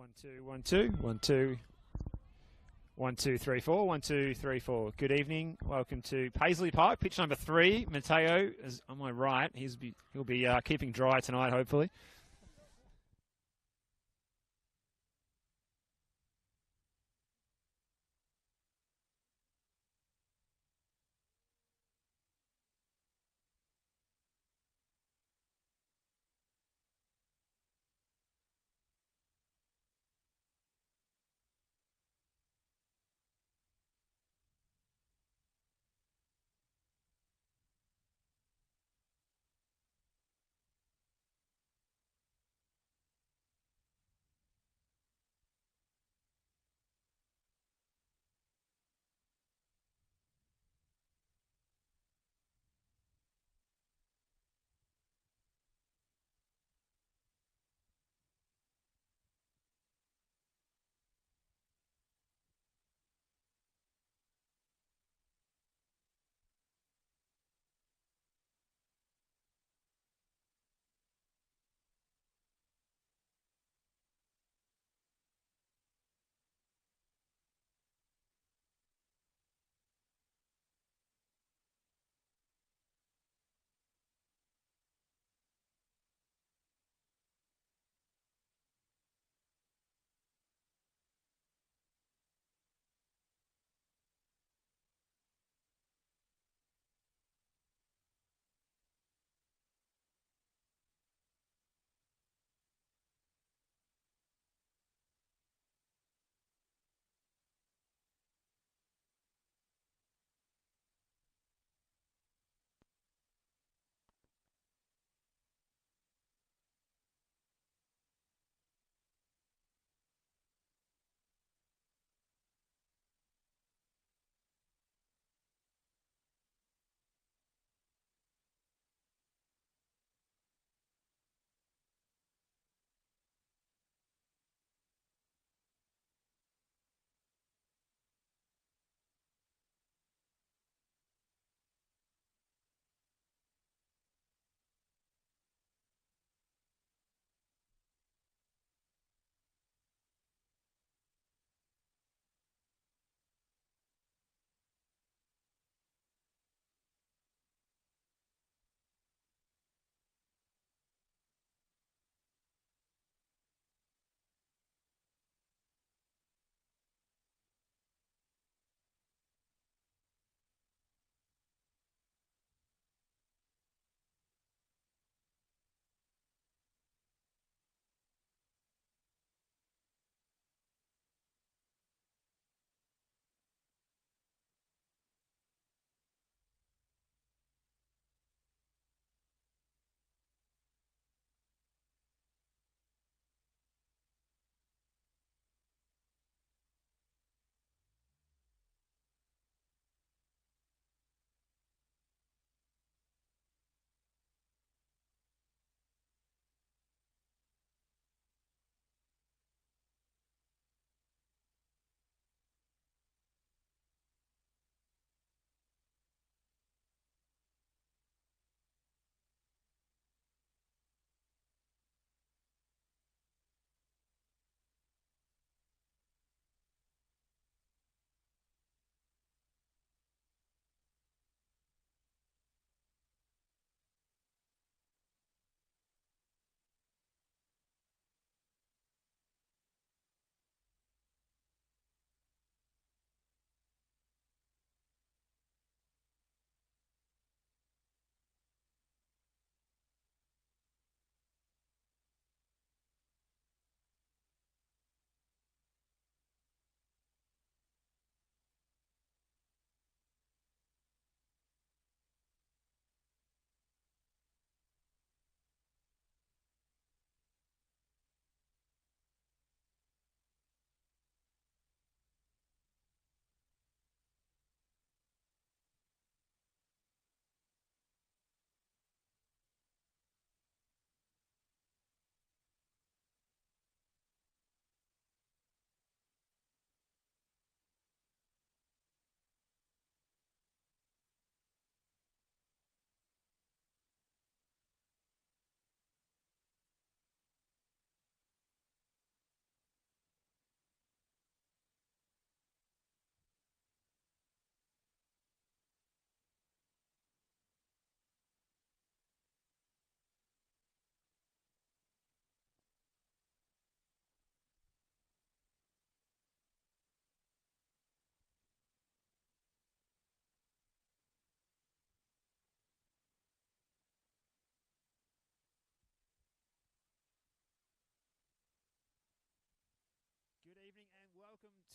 1 2 1 2 1 2 1 2 3 4 1 2 3 4. Good evening. Welcome to Paisley Park. Pitch number 3. Mateo is on my right. He'll be keeping dry tonight, hopefully.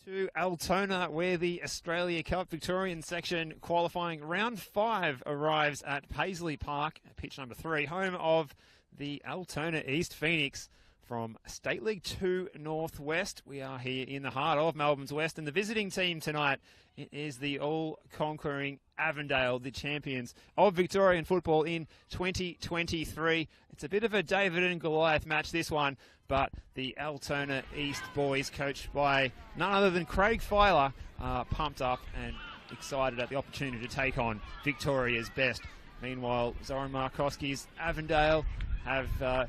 To Altona, where the Australia Cup Victorian section qualifying round 5 arrives at Paisley Park, pitch number 3, home of the Altona East Phoenix from State League 2 Northwest. We are here in the heart of Melbourne's West, and the visiting team tonight, it is the all-conquering Avondale, the champions of Victorian football in 2023. It's a bit of a David and Goliath match, this one, but the Altona East boys, coached by none other than Craig Filer, are pumped up and excited at the opportunity to take on Victoria's best. Meanwhile, Zoran Markowski's Avondale have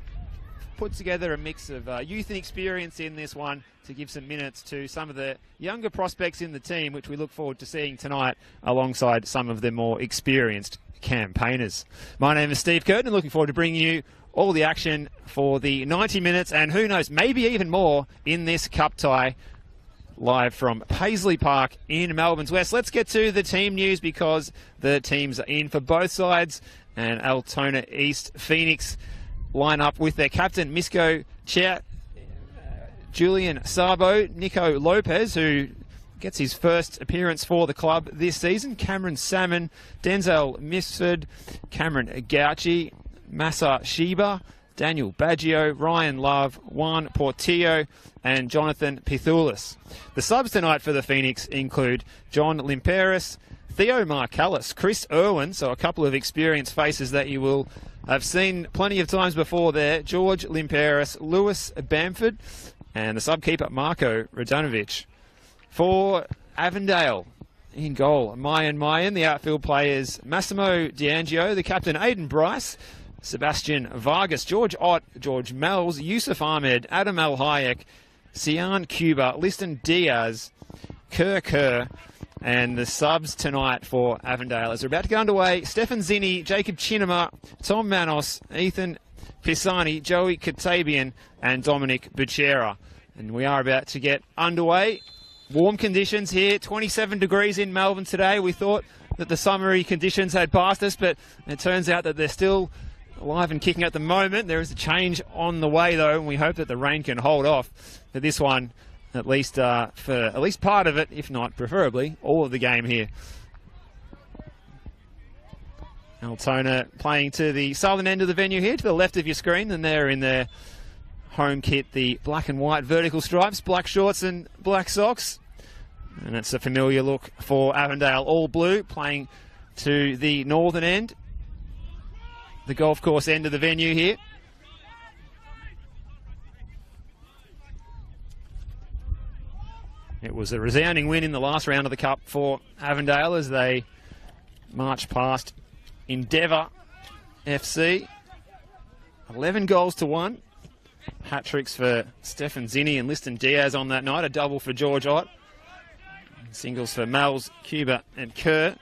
put together a mix of youth and experience in this one to give some minutes to some of the younger prospects in the team, which we look forward to seeing tonight alongside some of the more experienced campaigners. My name is Steve Curtin, and looking forward to bringing you all the action for the 90 minutes and who knows, maybe even more in this cup tie, live from Paisley Park in Melbourne's West. Let's get to the team news because the teams are in for both sides, and Altona East Phoenix line up with their captain, Misko Chia, Julian Sabo, Nico Lopez, who gets his first appearance for the club this season, Cameron Salmon, Denzel Misford, Cameron Gauchi, Massa Sheba, Daniel Baggio, Ryan Love, Juan Portillo, and Jonathan Pithulis. The subs tonight for the Phoenix include John Limperis, Theo Marcallis, Chris Irwin, so a couple of experienced faces that you will have seen plenty of times before there, George Limperis, Lewis Bamford, and the sub-keeper Marko Radonovic. For Avondale, in goal, Mayan, the outfield players Massimo D'Angio, the captain Aidan Bryce, Sebastian Vargas, George Ott, George Mells, Yusuf Ahmed, Adam Al Hayek, Sian Cuba, Liston Diaz, Kerr, and the subs tonight for Avondale as we're about to go underway: Stefan Zinni, Jacob Chinema, Tom Manos, Ethan Pisani, Joey Katabian, and Dominic Buchera. And we are about to get underway. Warm conditions here, 27 degrees in Melbourne today. We thought that the summery conditions had passed us, but it turns out that they're still alive and kicking at the moment. There is a change on the way, though, and we hope that the rain can hold off for this one, at least for at least part of it, if not preferably all of the game here. Altona playing to the southern end of the venue here, to the left of your screen, and they're in their home kit, the black and white vertical stripes, black shorts and black socks. And it's a familiar look for Avondale, all blue, playing to the northern end, the golf course end of the venue here. It was a resounding win in the last round of the Cup for Avondale as they marched past Endeavour FC. 11 goals to 1. Hat-tricks for Stefan Zinni and Liston Diaz on that night. A double for George Ott. Singles for Mells, Cuba and Kerr.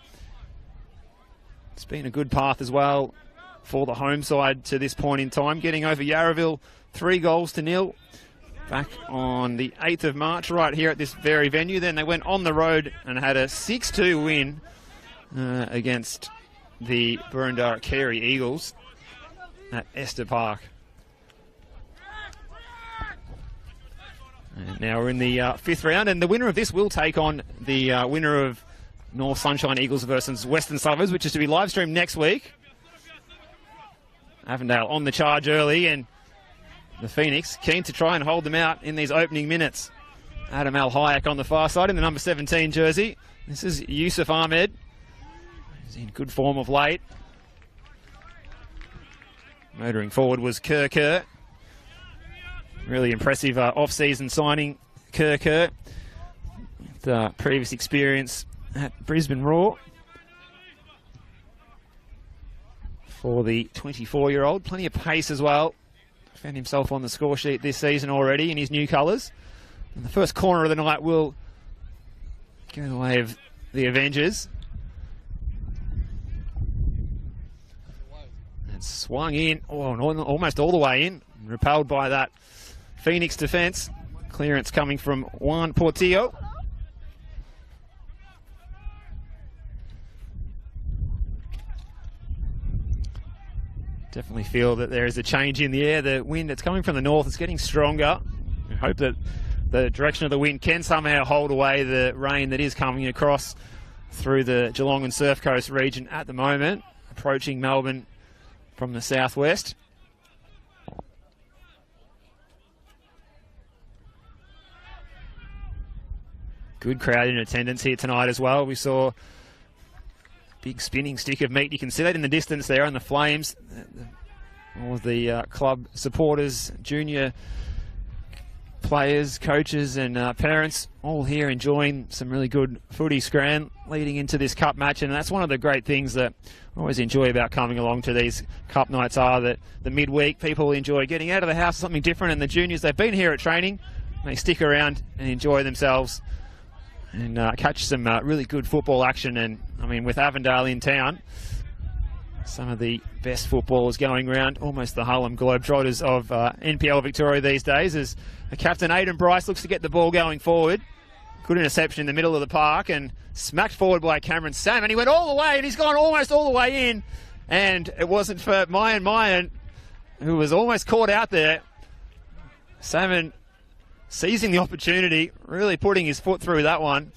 It's been a good path as well for the home side to this point in time, getting over Yarraville 3-0 back on the 8th of March right here at this very venue. Then they went on the road and had a 6-2 win against the Burundara Carey Eagles at Esther Park. And now we're in the 5th round, and the winner of this will take on the winner of North Sunshine Eagles versus Western Suburbs, which is to be live streamed next week. Avondale on the charge early, and the Phoenix keen to try and hold them out in these opening minutes. Adam Al Hayek on the far side in the number 17 jersey. This is Yusuf Ahmed. He's in good form of late. Motoring forward was Kerr. Really impressive off-season signing, Kerr. With previous experience at Brisbane Roar. For the 24-year-old, plenty of pace as well. Found himself on the score sheet this season already in his new colours. And the first corner of the night will go the way of the Avengers. And swung in, almost all the way in, repelled by that Phoenix defence. Clearance coming from Juan Portillo. Definitely feel that there is a change in the air. The wind that's coming from the north is getting stronger. We hope that the direction of the wind can somehow hold away the rain that is coming across through the Geelong and Surf Coast region at the moment, approaching Melbourne from the southwest. Good crowd in attendance here tonight as well. We saw a big spinning stick of meat. You can see that in the distance there, and the flames. All of the club supporters, junior players, coaches and parents all here enjoying some really good footy scran leading into this cup match. And that's one of the great things that I always enjoy about coming along to these cup nights, are that the midweek people enjoy getting out of the house, something different, and the juniors, they've been here at training, they stick around and enjoy themselves and catch some really good football action. And I mean, with Avondale in town, some of the best footballers going around, almost the Harlem Globetrotters of NPL Victoria these days, as captain Aidan Bryce looks to get the ball going forward. Good interception in the middle of the park and smacked forward by Cameron Salmon. He went all the way and he's gone almost all the way in. And it wasn't for Mayan, who was almost caught out there. Salmon seizing the opportunity, really putting his foot through that one.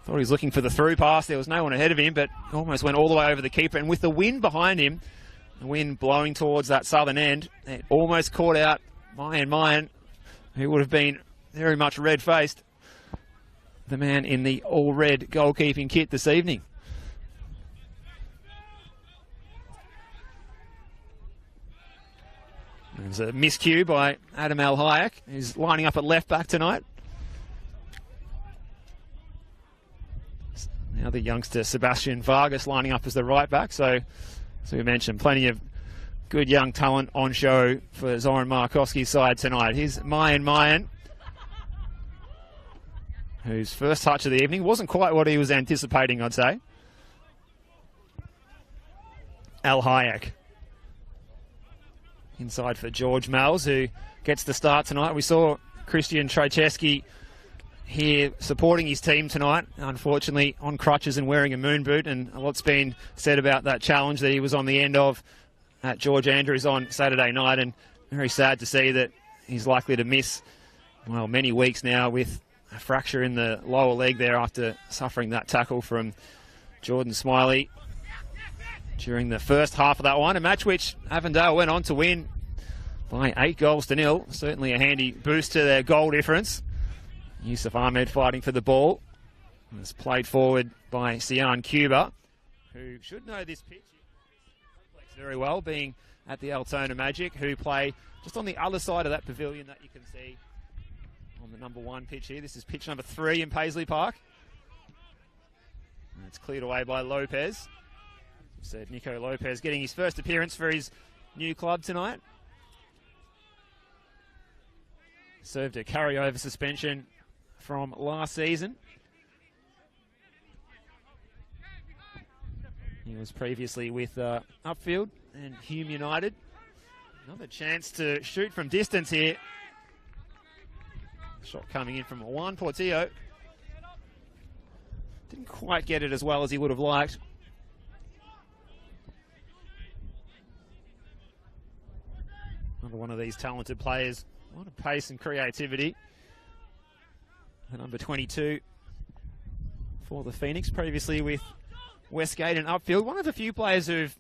Thought he was looking for the through pass. There was no one ahead of him, but almost went all the way over the keeper. And with the wind behind him, the wind blowing towards that southern end, it almost caught out Mayan, who would have been very much red-faced. The man in the all-red goalkeeping kit this evening. There's a miscue by Adam Al-Hayek, who's lining up at left-back tonight. Now the youngster Sebastian Vargas lining up as the right back. So, as we mentioned, plenty of good young talent on show for Zoran Markowski's side tonight. Here's Mayan, whose first touch of the evening wasn't quite what he was anticipating, I'd say. Al Hayek inside for George Malls, who gets the start tonight. We saw Christian Trajewski here supporting his team tonight, unfortunately on crutches and wearing a moon boot, and a lot's been said about that challenge that he was on the end of at George Andrews on Saturday night, and very sad to see that he's likely to miss, well, many weeks now with a fracture in the lower leg there after suffering that tackle from Jordan Smiley during the first half of that one, a match which Avondale went on to win by 8-0. Certainly a handy boost to their goal difference. Yusuf Ahmed fighting for the ball. It's played forward by Sian Cuba, who should know this pitch very well, being at the Altona Magic, who play just on the other side of that pavilion that you can see on the number 1 pitch here. This is pitch number 3 in Paisley Park. And it's cleared away by Lopez. Said Nico Lopez getting his first appearance for his new club tonight. Served a carryover suspension from last season. He was previously with Upfield and Hume United. Another chance to shoot from distance here. Shot coming in from Juan Portillo. Didn't quite get it as well as he would have liked. Another one of these talented players. A lot of pace and creativity. The number 22 for the Phoenix, previously with Westgate and Upfield. One of the few players who've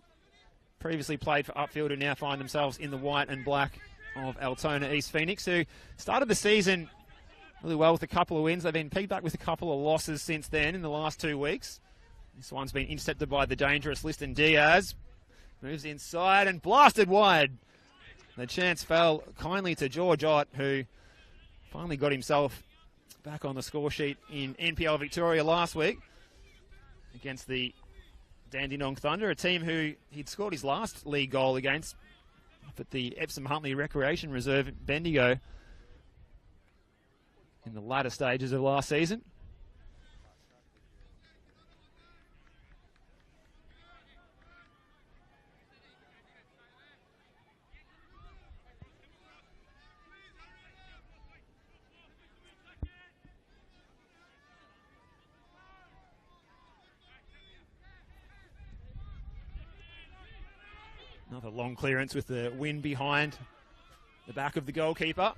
previously played for Upfield and now find themselves in the white and black of Altona East Phoenix, who started the season really well with a couple of wins. They've been pegged back with a couple of losses since then in the last 2 weeks. This one's been intercepted by the dangerous Liston Diaz. Moves inside and blasted wide. The chance fell kindly to George Ott, who finally got himself back on the score sheet in NPL Victoria last week against the Dandenong Thunder, a team who he'd scored his last league goal against up at the Epsom Huntley Recreation Reserve at Bendigo in the latter stages of last season. Another long clearance with the wind behind the back of the goalkeeper.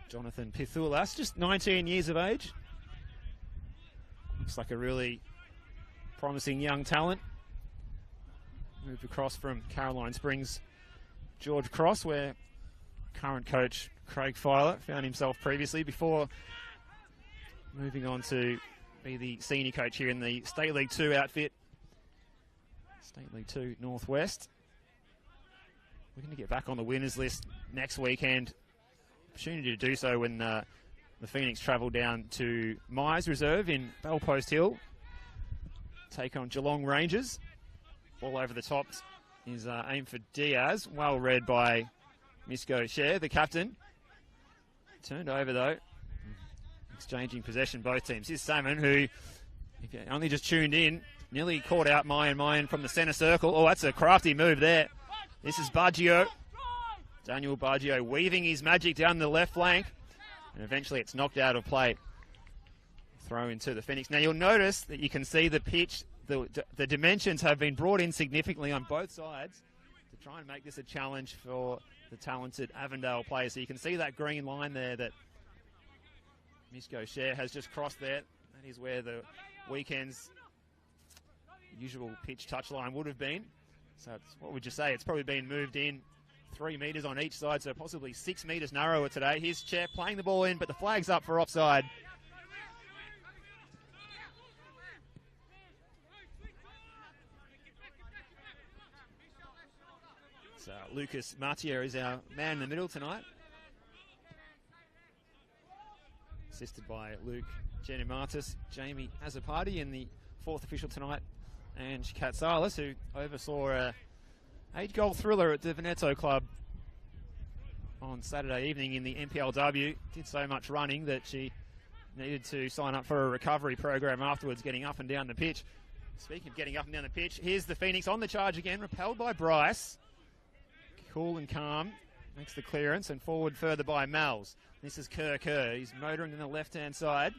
Jonathan Pithulas, just 19 years of age. Looks like a really promising young talent. Moved across from Caroline Springs, George Cross, where current coach Craig Filer found himself previously before moving on to be the senior coach here in the State League 2 outfit. State League 2 Northwest. We're going to get back on the winners list next weekend. Opportunity to do so when the Phoenix travel down to Myers Reserve in Bellpost Hill. Take on Geelong Rangers. All over the top is aim for Diaz. Well read by Misko Share, the captain. Turned over though. Exchanging possession, both teams. Here's Salmon, who, if you only just tuned in, nearly caught out Mayan from the centre circle. Oh, that's a crafty move there. This is Baggio. Daniel Baggio weaving his magic down the left flank. And eventually it's knocked out of play. Throw into the Phoenix. Now you'll notice that you can see the pitch, the dimensions have been brought in significantly on both sides to try and make this a challenge for the talented Avondale players. So you can see that green line there that Misko Share has just crossed there. That is where the weekend's usual pitch touchline would have been. So it's, what would you say? It's probably been moved in 3 metres on each side, so possibly 6 metres narrower today. Here's Chair playing the ball in, but the flag's up for offside. So Lucas Martier is our man in the middle tonight. Assisted by Luke Genimatis, Jamie Azzopardi in the fourth official tonight, and Kat Silas, who oversaw a 8-goal thriller at the Veneto Club on Saturday evening in the NPLW. Did so much running that she needed to sign up for a recovery program afterwards, getting up and down the pitch. Speaking of getting up and down the pitch, here's the Phoenix on the charge again, repelled by Bryce. Cool and calm, makes the clearance, and forward further by Mal's. This is Kerr. He's motoring in the left-hand side.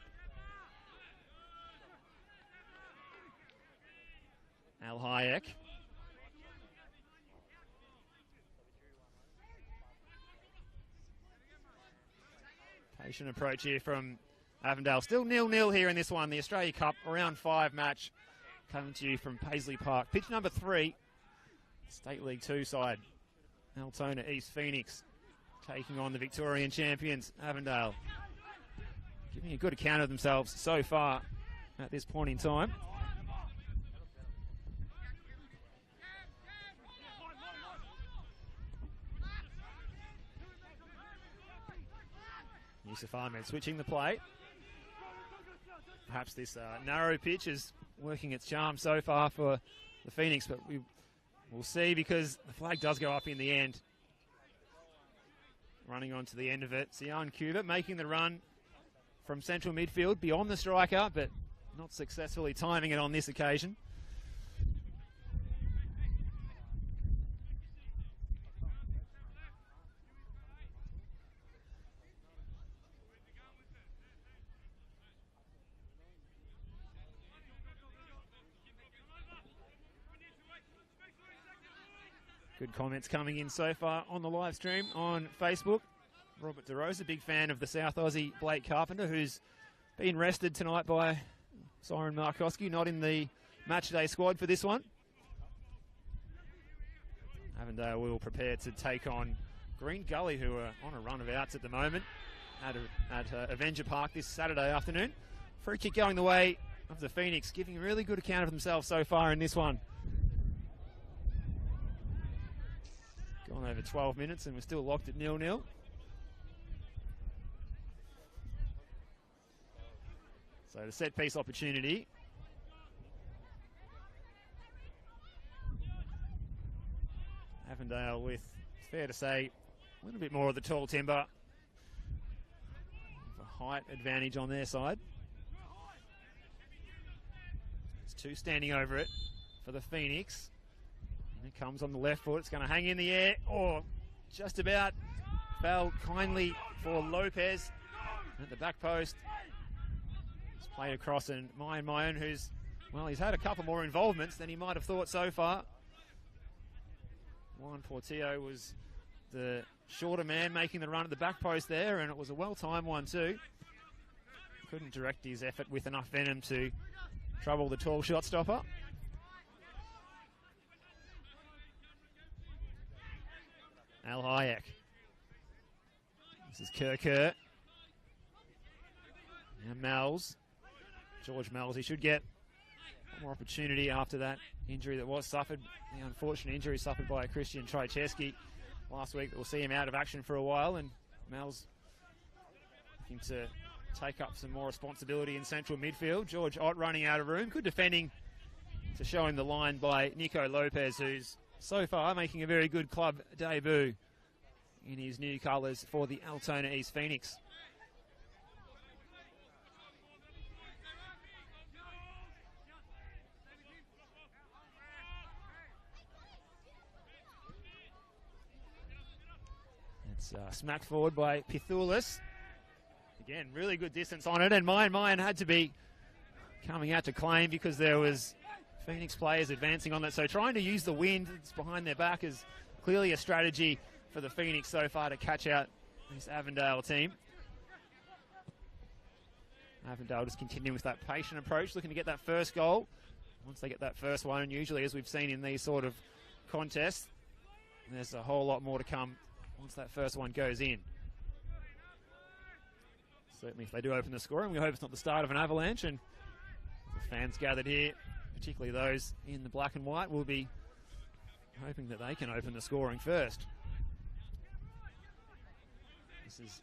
Al Hayek. Patient approach here from Avondale. Still 0-0 here in this one. The Australia Cup Round 5 match coming to you from Paisley Park. Pitch number 3, State League 2 side. Altona East Phoenix taking on the Victorian champions, Avondale. Giving a good account of themselves so far at this point in time. Yusuf Ahmed switching the play. Perhaps this narrow pitch is working its charm so far for the Phoenix, but we'll see, because the flag does go up in the end. Running on to the end of it, Sian Cuba making the run from central midfield beyond the striker, but not successfully timing it on this occasion. Good comments coming in so far on the live stream on Facebook. Robert DeRosa, big fan of the South Aussie Blake Carpenter, who's been rested tonight by Siren Markowski, not in the matchday squad for this one. Avondale will prepare to take on Green Gully, who are on a run of outs at the moment at Avenger Park this Saturday afternoon. Free kick going the way of the Phoenix, giving a really good account of themselves so far in this one. Gone over 12 minutes and we're still locked at 0-0. So the set piece opportunity. Avondale with, fair to say, a little bit more of the tall timber. A height advantage on their side. There's two standing over it for the Phoenix. It comes on the left foot. It's going to hang in the air. Oh, just about. Fell kindly for Lopez at the back post. It's played across, and Mayan, who's, well, he's had a couple more involvements than he might have thought so far. Juan Portillo was the shorter man making the run at the back post there, and it was a well-timed one too. Couldn't direct his effort with enough venom to trouble the tall shot stopper. Al Hayek. This is Kerr. Now Mells. George Mells. He should get more opportunity after that injury that was suffered. The unfortunate injury suffered by Christian Trajczewski last week. We'll see him out of action for a while, and Mells looking to take up some more responsibility in central midfield. George Ott running out of room. Good defending to show him the line by Nico Lopez, who's so far making a very good club debut in his new colours for the Altona East Phoenix. It's smacked forward by Pithoulis. Again, really good distance on it, and Mayan had to be coming out to claim because there was Phoenix players advancing on that. So trying to use the wind that's behind their back is clearly a strategy for the Phoenix so far to catch out this Avondale team. Avondale just continuing with that patient approach, looking to get that first goal. Once they get that first one, and usually as we've seen in these sort of contests, there's a whole lot more to come once that first one goes in. Certainly if they do open the scoring, we hope it's not the start of an avalanche, and the fans gathered here, particularly those in the black and white, will be hoping that they can open the scoring first. This is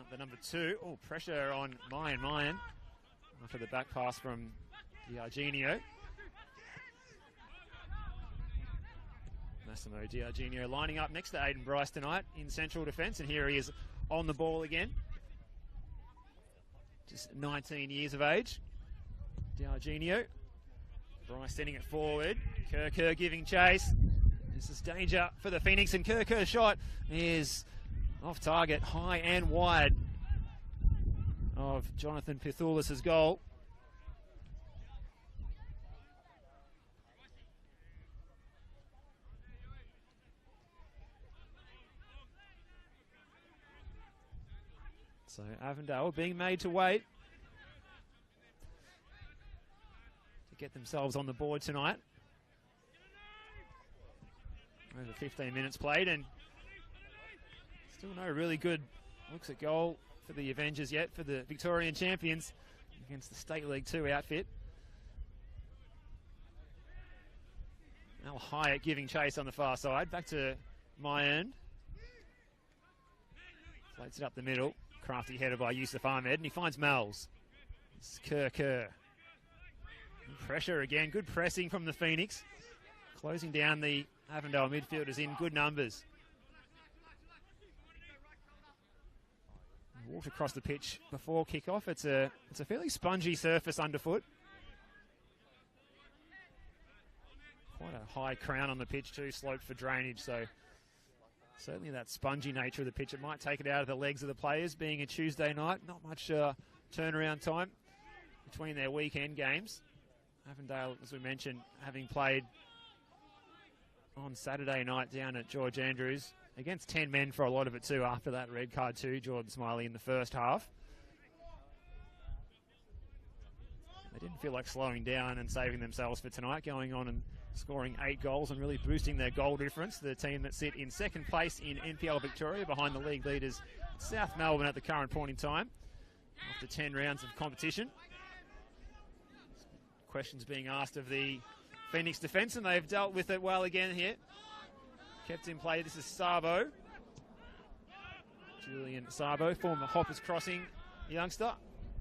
the number 2. Oh, pressure on Mayan after the back pass from D'Argenio. Massimo D'Argenio lining up next to Aiden Bryce tonight in central defence, and here he is on the ball again. Just 19 years of age. D'Argenio. Bryce sending it forward. Kerr giving chase. This is danger for the Phoenix, and Kerr's shot is off target, high and wide of Jonathan Pithoulis' goal. So Avondale being made to wait to get themselves on the board tonight. Over 15 minutes played, and still no really good looks at goal for the Avengers yet, for the Victorian champions against the State League 2 outfit. Al Hayek giving chase on the far side. Back to Mayan. Floats it up the middle. Crafty header by Yusuf Ahmed, and he finds Mells. It's Kerr. Pressure again. Good pressing from the Phoenix. Closing down the Avondale midfielders in good numbers. Walked across the pitch before kickoff. It's a fairly spongy surface underfoot. Quite a high crown on the pitch too, sloped for drainage, so certainly that spongy nature of the pitch. It might take it out of the legs of the players, being a Tuesday night. Not much turnaround time between their weekend games. Avondale, as we mentioned, having played on Saturday night down at George Andrews against 10 men for a lot of it too, after that red card too, Jordan Smiley in the first half. They didn't feel like slowing down and saving themselves for tonight, going on and scoring 8 goals and really boosting their goal difference. The team that sit in second place in NPL Victoria behind the league leaders South Melbourne at the current point in time after 10 rounds of competition. Questions being asked of the Phoenix defence, and they've dealt with it well again here. Kept in play. This is Sabo. Julian Sabo, former Hoppers Crossing youngster,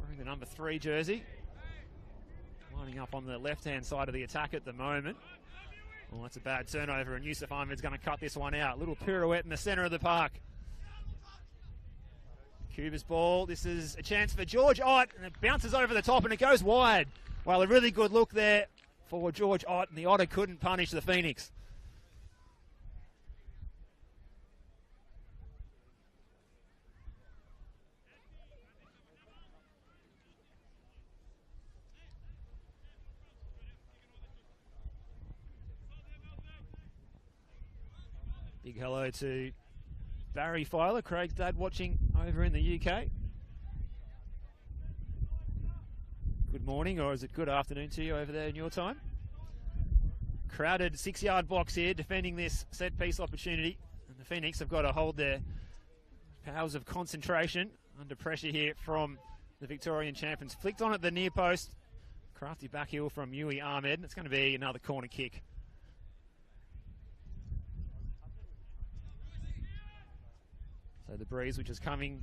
wearing the number 3 jersey. Lining up on the left-hand side of the attack at the moment. Well, that's a bad turnover, and Yusuf Ahmed's going to cut this one out. Little pirouette in the centre of the park. Cuba's ball. This is a chance for George Ott, and it bounces over the top, and it goes wide. Well, a really good look there for George Ott, and the Otter couldn't punish the Phoenix. Big hello to Barry Filer, Craig's dad, watching over in the UK. Good morning, or is it good afternoon to you over there in your time? Crowded 6-yard box here, defending this set-piece opportunity. And the Phoenix have got to hold their powers of concentration under pressure here from the Victorian champions. Flicked on at the near post. Crafty back heel from Yui Ahmed. It's going to be another corner kick. So the breeze, which is coming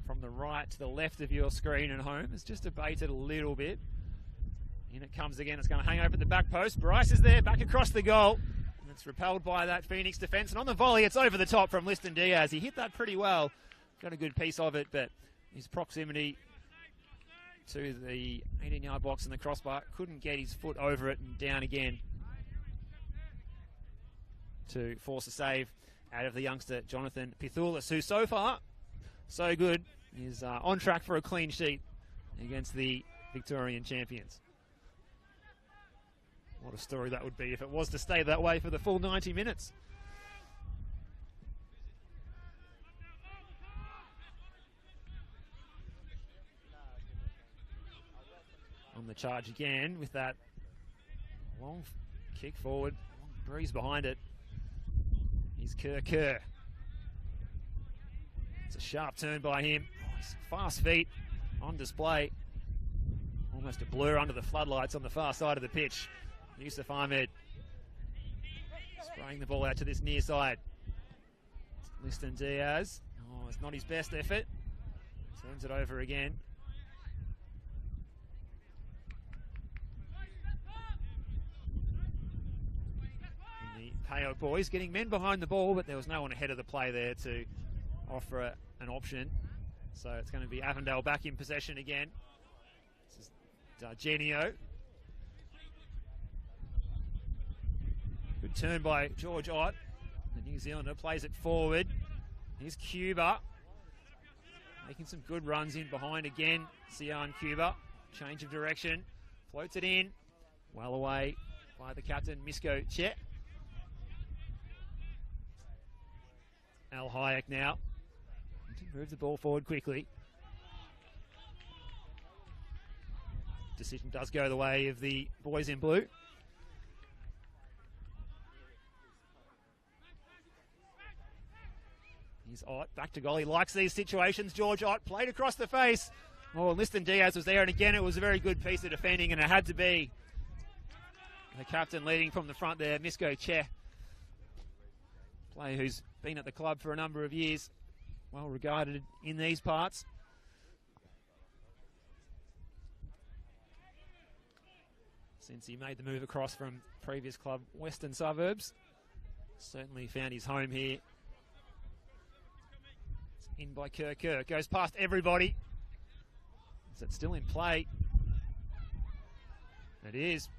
from the right to the left of your screen at home, is just abated a little bit. In it comes again. It's going to hang over the back post. Bryce is there, back across the goal. And it's repelled by that Phoenix defence. And on the volley, it's over the top from Liston Diaz. He hit that pretty well. Got a good piece of it, but his proximity to the 18-yard box and the crossbar, couldn't get his foot over it, and down again to force a save out of the youngster Jonathan Pithulis, who so far, so good, is on track for a clean sheet against the Victorian champions. What a story that would be if it was to stay that way for the full 90 minutes. On the charge again with that long kick forward, long breeze behind it. Here's Kerr. It's a sharp turn by him. Oh, his fast feet on display. Almost a blur under the floodlights on the far side of the pitch. Yusuf Ahmed spraying the ball out to this near side. Liston Diaz. Oh, it's not his best effort. Turns it over again. Payo boys getting men behind the ball, but there was no one ahead of the play there to offer an option. So it's going to be Avondale back in possession again. This is Dargenio. Good turn by George Ott. The New Zealander plays it forward. Here's Cuba. Making some good runs in behind again. Sian Cuba. Change of direction. Floats it in. Well away by the captain, Misko Chet. Al Hayek now. Move the ball forward quickly. Decision does go the way of the boys in blue. Here's Ott, back to goal. He likes these situations. George Ott played across the face. Oh, Liston Diaz was there, and again it was a very good piece of defending, and it had to be the captain leading from the front there, Misko Che. Player who's been at the club for a number of years, well regarded in these parts. Since he made the move across from previous club, Western Suburbs. Certainly found his home here. It's in by Kerr. Goes past everybody. Is it still in play? It is.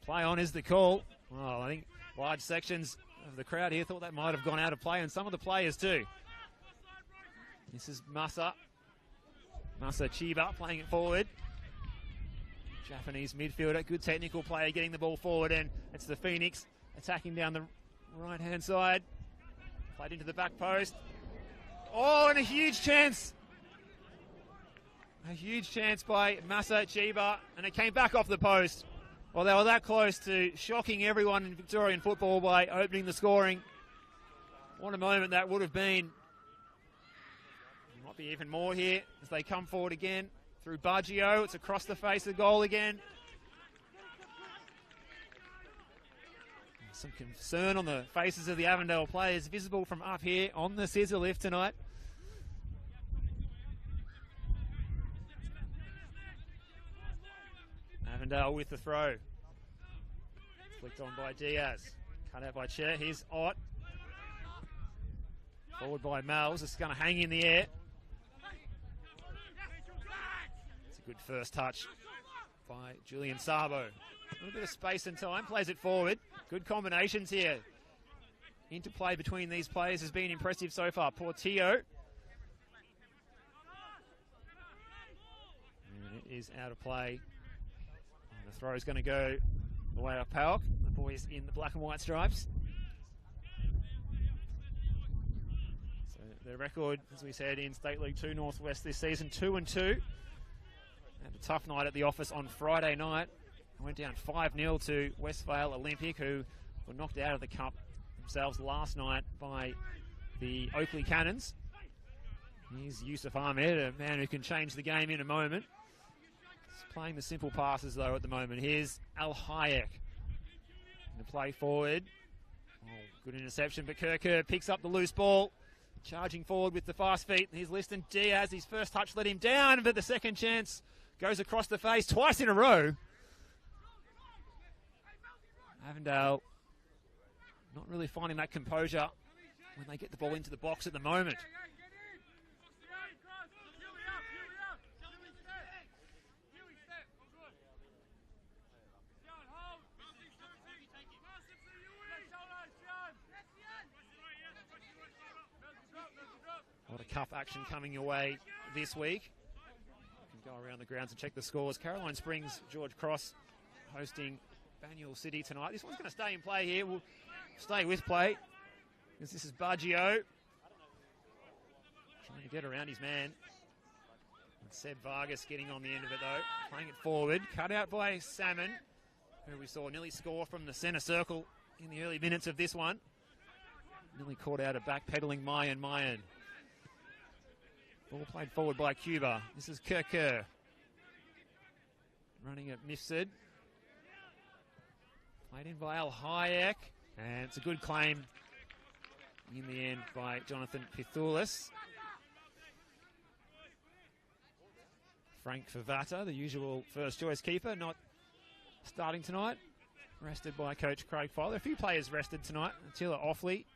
Play on is the call. Well, I think large sections of the crowd here thought that might have gone out of play, and some of the players too. This is Masa Chiba playing it forward. Japanese midfielder, good technical player, getting the ball forward, and it's the Phoenix attacking down the right-hand side. Played into the back post. Oh, and a huge chance. A huge chance by Masa Chiba, and it came back off the post. Well, they were that close to shocking everyone in Victorian football by opening the scoring. What a moment that would have been. There might be even more here as they come forward again through Baggio. It's across the face of the goal again. Some concern on the faces of the Avondale players visible from up here on the scissor lift tonight. Avondale with the throw. Flicked on by Diaz. Cut out by Chair. Here's Ott. Forward by Mal's. It's going to hang in the air. It's a good first touch by Julian Sabo. A little bit of space and time. Plays it forward. Good combinations here. Interplay between these players has been impressive so far. Portillo. And it is out of play. And the throw is going to go the way of Powell. The boys in the black and white stripes. So their record, as we said, in State League 2 Northwest this season, 2-2. Had a tough night at the office on Friday night. Went down 5-0 to Westvale Olympic, who were knocked out of the cup themselves last night by the Oakley Cannons. Here's Yusuf Ahmed, a man who can change the game in a moment. He's playing the simple passes, though, at the moment. Here's Al Hayek. The play forward. Oh, good interception, but Kirker picks up the loose ball. Charging forward with the fast feet. Here's Liston Diaz. His first touch let him down, but the second chance goes across the face twice in a row. Avondale not really finding that composure when they get the ball into the box at the moment. A lot of cup action coming your way this week. You can go around the grounds and check the scores. Caroline Springs, George Cross hosting Banyule City tonight. This one's going to stay in play here. We'll stay with play. This is Baggio. Trying to get around his man. And Seb Vargas getting on the end of it though. Playing it forward. Cut out by Salmon, who we saw nearly score from the centre circle in the early minutes of this one. Nearly caught out a backpedaling Mayan. Ball played forward by Cuba. This is Kirker. Running at Mifsud. Played in by Al Hayek. And it's a good claim in the end by Jonathan Pithoulis. Frank Favata, the usual first choice keeper, not starting tonight. Rested by coach Craig Fowler. A few players rested tonight. Attila Offley.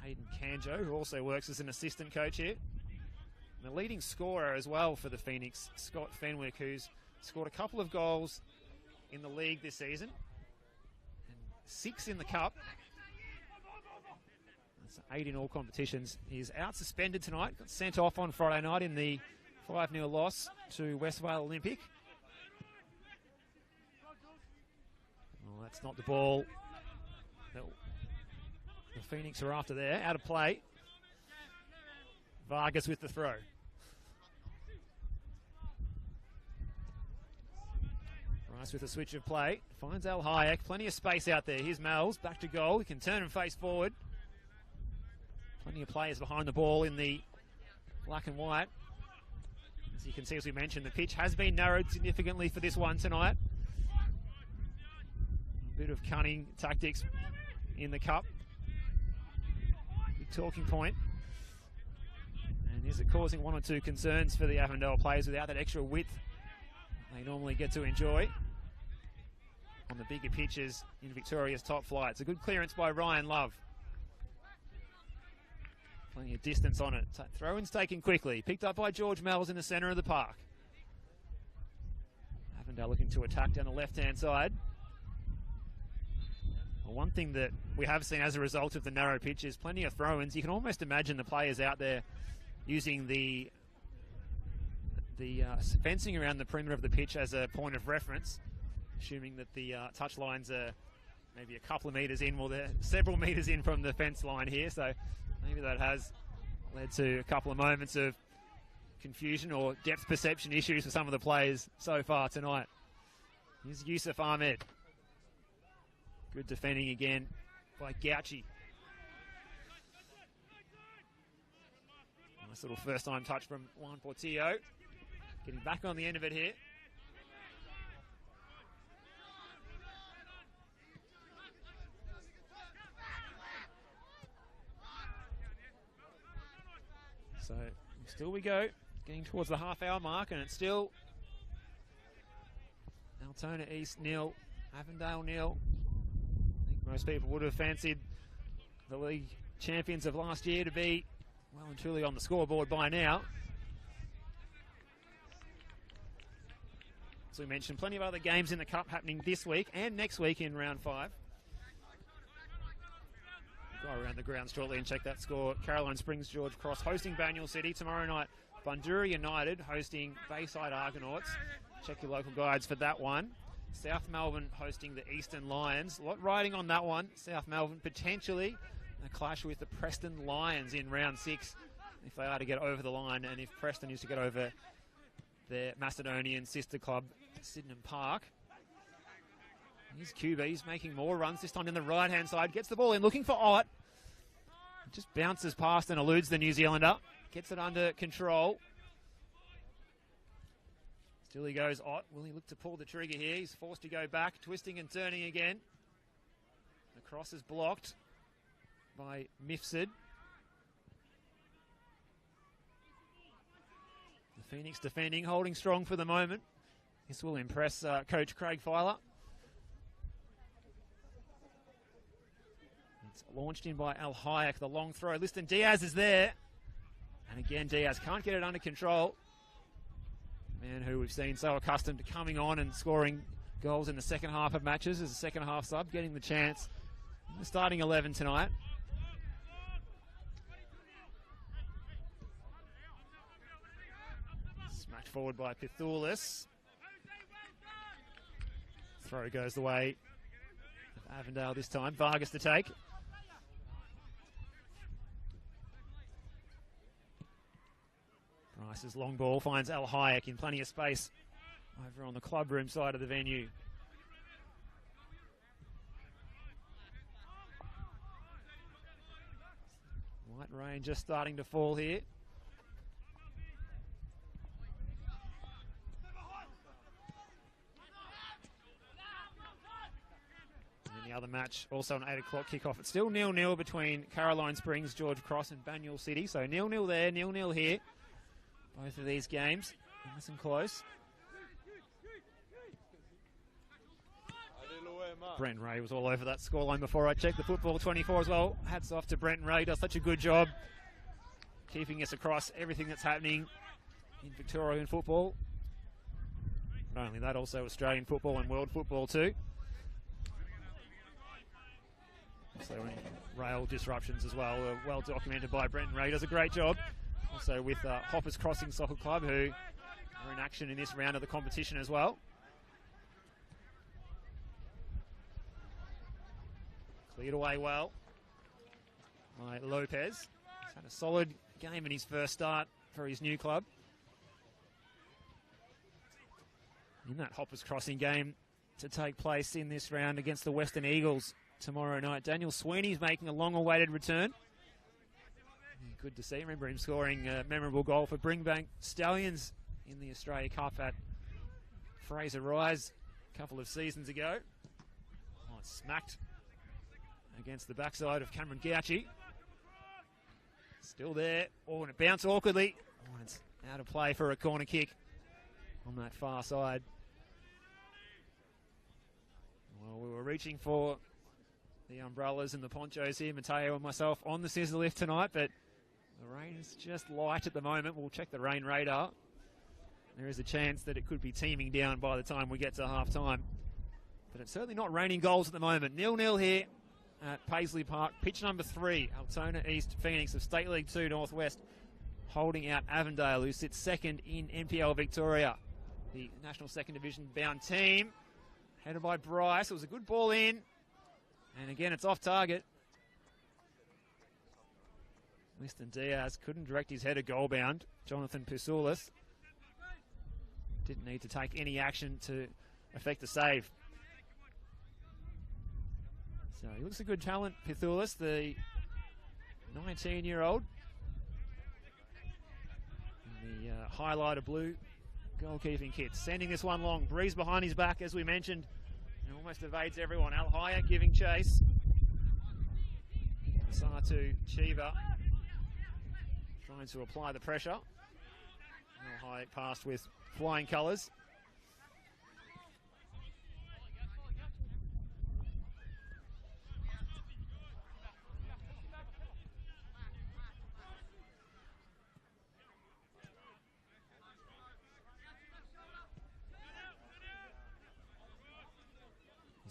Hayden Canjo, who also works as an assistant coach here. And the leading scorer as well for the Phoenix, Scott Fenwick, who's scored a couple of goals in the league this season. And 6 in the cup. That's 8 in all competitions. He's out suspended tonight. Got sent off on Friday night in the 5-0 loss to Westvale Olympic. Well, that's not the ball that the Phoenix are after there. Out of play. Vargas with the throw. Rice with a switch of play. Finds Al Hayek. Plenty of space out there. Here's Mells. Back to goal. He can turn and face forward. Plenty of players behind the ball in the black and white. As you can see, as we mentioned, the pitch has been narrowed significantly for this one tonight. A bit of cunning tactics in the cup. Big talking point. And is it causing one or two concerns for the Avondale players without that extra width they normally get to enjoy on the bigger pitches in Victoria's top flight? It's a good clearance by Ryan Love. Plenty of distance on it. Throw-in's taken quickly. Picked up by George Mells in the centre of the park. Avondale looking to attack down the left-hand side. Well, one thing that we have seen as a result of the narrow pitch is plenty of throw-ins. You can almost imagine the players out there using the fencing around the perimeter of the pitch as a point of reference, assuming that the touch lines are maybe a couple of metres in. Well, they're several metres in from the fence line here, so maybe that has led to a couple of moments of confusion or depth perception issues for some of the players so far tonight. Here's Yusuf Ahmed. Good defending again by Gauchi. Nice little first time touch from Juan Portillo. Getting back on the end of it here. So still we go, getting towards the half-hour mark, and it's still Altona East 0, Avondale 0. I think most people would have fancied the league champions of last year to be well and truly on the scoreboard by now. As we mentioned, plenty of other games in the Cup happening this week and next week in round 5. Go around the ground shortly and check that score. Caroline Springs, George Cross hosting Banyule City. Tomorrow night, Bundoora United hosting Bayside Argonauts. Check your local guides for that one. South Melbourne hosting the Eastern Lions. A lot riding on that one. South Melbourne potentially a clash with the Preston Lions in round 6 if they are to get over the line, and if Preston is to get over their Macedonian sister club, Sydenham Park. Here's QB, he's making more runs, this time in the right-hand side. Gets the ball in, looking for Ott. Just bounces past and eludes the New Zealander. Gets it under control. Still he goes, Ott. Will he look to pull the trigger here? He's forced to go back, twisting and turning again. The cross is blocked by Mifsud. The Phoenix defending, holding strong for the moment. This will impress Coach Craig Filer. It's launched in by Al Hayek, the long throw. Liston Diaz is there. And again, Diaz can't get it under control. Man who we've seen so accustomed to coming on and scoring goals in the second half of matches as a second half sub, getting the chance in the starting 11 tonight. Smacked forward by Pithoulis. Throw goes the way of Avondale this time. Vargas to take. Price's long ball finds Al Hayek in plenty of space over on the clubroom side of the venue. Light rain just starting to fall here. And the other match, also an 8 o'clock kickoff. It's still 0-0 between Caroline Springs, George Cross and Banyule City. So 0-0 there, 0-0 here. Both of these games, nice and close. Brent Ray was all over that scoreline before I checked the Football 24 as well. Hats off to Brent Ray, does such a good job keeping us across everything that's happening in Victorian football. Not only that, also Australian football and world football too. So rail disruptions as well, well documented by Brent Ray, does a great job. Also with Hoppers Crossing Soccer Club, who are in action in this round of the competition as well. Cleared away well by Lopez. He's had a solid game in his first start for his new club. In that Hoppers Crossing game to take place in this round against the Western Eagles tomorrow night, Daniel Sweeney's making a long-awaited return. Good to see. Remember him scoring a memorable goal for Bringbank Stallions in the Australia Cup at Fraser Rise a couple of seasons ago. Oh, it's smacked against the backside of Cameron Gauchi. Still there. Oh, and it bounced awkwardly. Oh, and it's out of play for a corner kick on that far side. Well, we were reaching for the umbrellas and the ponchos here, Mateo and myself, on the scissor lift tonight, but the rain is just light at the moment. We'll check the rain radar. There is a chance that it could be teeming down by the time we get to half-time. But it's certainly not raining goals at the moment. 0-0 here at Paisley Park. Pitch number 3, Altona East Phoenix of State League 2 Northwest, holding out Avondale, who sits second in NPL Victoria. The National Second Division bound team, headed by Bryce. It was a good ball in. And again, it's off target. Liston Diaz couldn't direct his header goal bound. Jonathan Pisoulis didn't need to take any action to effect a save. So he looks a good talent, Pisoulis, the 19-year-old. In the highlighter blue goalkeeping kit. Sending this one long. Breeze behind his back, as we mentioned. And almost evades everyone. Al Hayek giving chase. Satu Chiva trying to apply the pressure. Al Hayek passed with flying colours.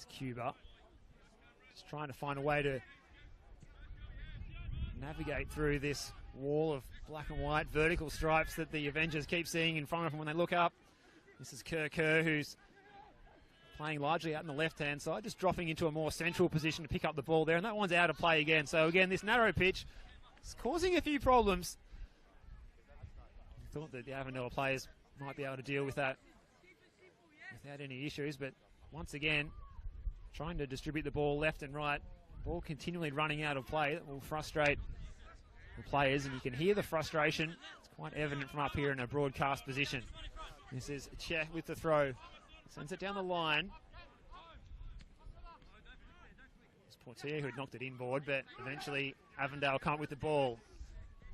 Cuba just trying to find a way to navigate through this wall of black and white vertical stripes that the Avengers keep seeing in front of them when they look up. This is Kerr, who's playing largely out on the left-hand side, just dropping into a more central position to pick up the ball there, and that one's out of play again. So again, this narrow pitch is causing a few problems. I thought that the Avondale players might be able to deal with that without any issues, but once again, trying to distribute the ball left and right. Ball continually running out of play. That will frustrate the players, and you can hear the frustration. It's quite evident from up here in a broadcast position. This is Che with the throw. Sends it down the line. It's Portier who had knocked it inboard, but eventually Avondale come up with the ball.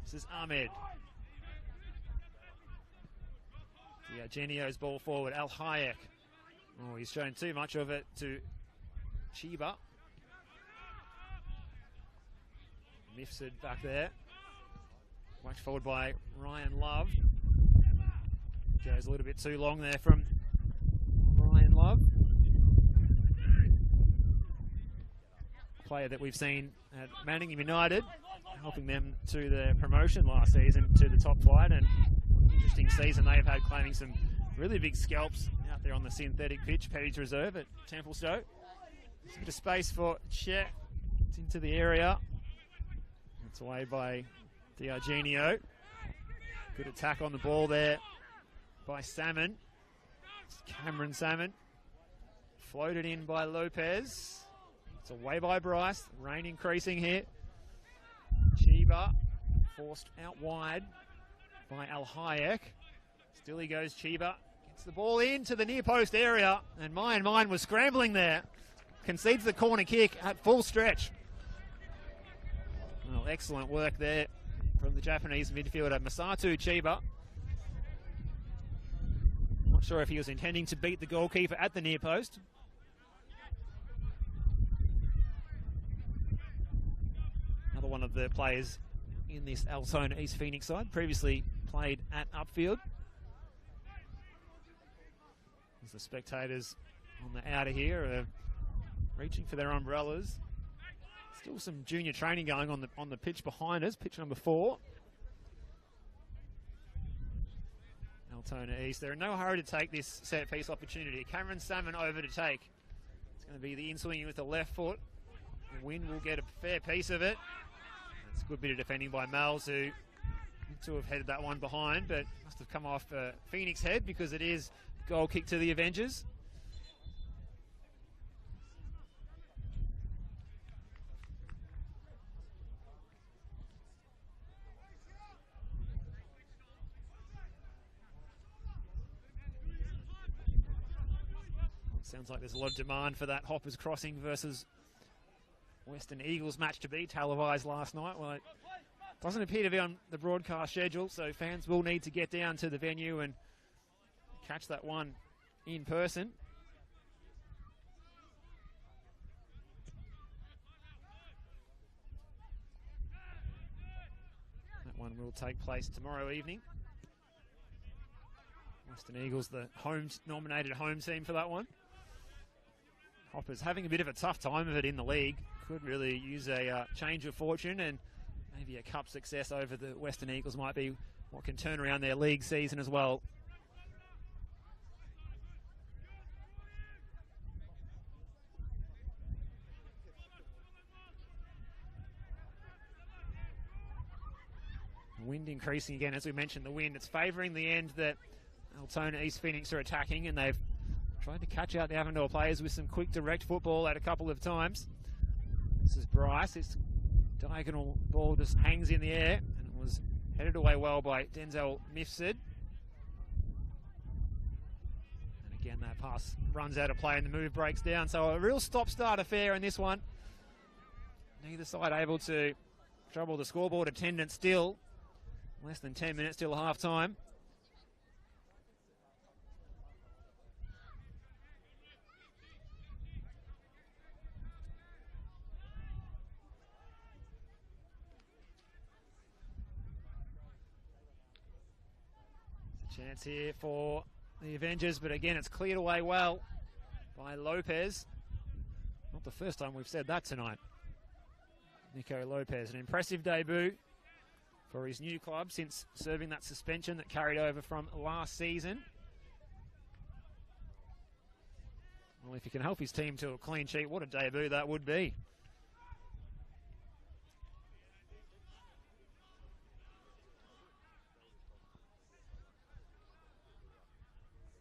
This is Ahmed. Genio's ball forward. Al Hayek. Oh, he's shown too much of it to Chiba. Mifsud back there. Watched forward by Ryan Love. Goes a little bit too long there from Ryan Love. Player that we've seen at Manningham United, helping them to their promotion last season to the top flight, and interesting season they've had, claiming some really big scalps out there on the synthetic pitch. Petty's Reserve at Templestowe. There's a bit of space for Che. It's into the area. It's away by Genio. Good attack on the ball there by Salmon. It's Cameron Salmon. Floated in by Lopez. It's away by Bryce. Rain increasing here. Chiba forced out wide by Al Hayek. Still he goes, Chiba. Gets the ball into the near post area, and Mine was scrambling there. Concedes the corner kick at full stretch. Well, excellent work there from the Japanese midfielder Masato Chiba. Not sure if he was intending to beat the goalkeeper at the near post. Another one of the players in this Altona East Phoenix side, previously played at Upfield. As the spectators on the outer here are reaching for their umbrellas. Still some junior training going on the pitch behind us, pitch number 4. Altona East. They're in no hurry to take this set piece opportunity. Cameron Salmon over to take. It's going to be the in-swinging with the left foot. The Wind will get a fair piece of it. That's a good bit of defending by Mal's, who looked to have headed that one behind, but must have come off Phoenix head, because it is goal kick to the Avengers. Sounds like there's a lot of demand for that Hoppers Crossing versus Western Eagles match to be televised last night. Well, it doesn't appear to be on the broadcast schedule, so fans will need to get down to the venue and catch that one in person. That one will take place tomorrow evening. Western Eagles, the nominated home team for that one. Hoppers having a bit of a tough time of it in the league. Could really use a change of fortune, and maybe a cup success over the Western Eagles might be what can turn around their league season as well. Wind increasing again, as we mentioned. The wind, it's favouring the end that Altona East Phoenix are attacking, and they've tried to catch out the Avondale players with some quick direct football at a couple of times. This is Bryce. This diagonal ball just hangs in the air, and it was headed away well by Denzel Mifsud. And again, that pass runs out of play and the move breaks down. So a real stop-start affair in this one. Neither side able to trouble the scoreboard attendance still. Less than 10 minutes till half-time. Chance here for the Avengers, but again, it's cleared away well by Lopez. Not the first time we've said that tonight. Nico Lopez, an impressive debut for his new club since serving that suspension that carried over from last season. Well, if he can help his team to a clean sheet, what a debut that would be.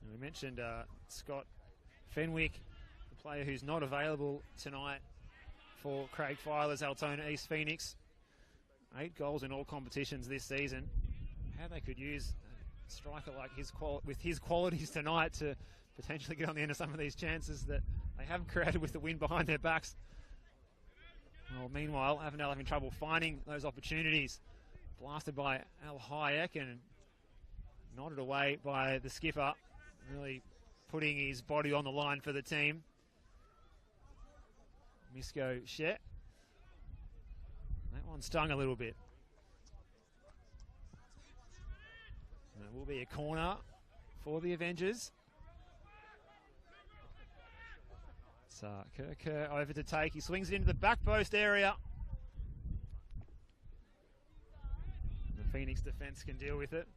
And we mentioned Scott Fenwick, the player who's not available tonight for Craig Filer's Altona East Phoenix. 8 goals in all competitions this season. How they could use a striker like with his qualities tonight to potentially get on the end of some of these chances that they have created with the wind behind their backs. Well, meanwhile, Avondale having trouble finding those opportunities. Blasted by Al Hayek and nodded away by the skipper, really putting his body on the line for the team. Misko Shet. That one stung a little bit. And it will be a corner for the Avengers. So Kerr over to take. He swings it into the back post area. The Phoenix defence can deal with it.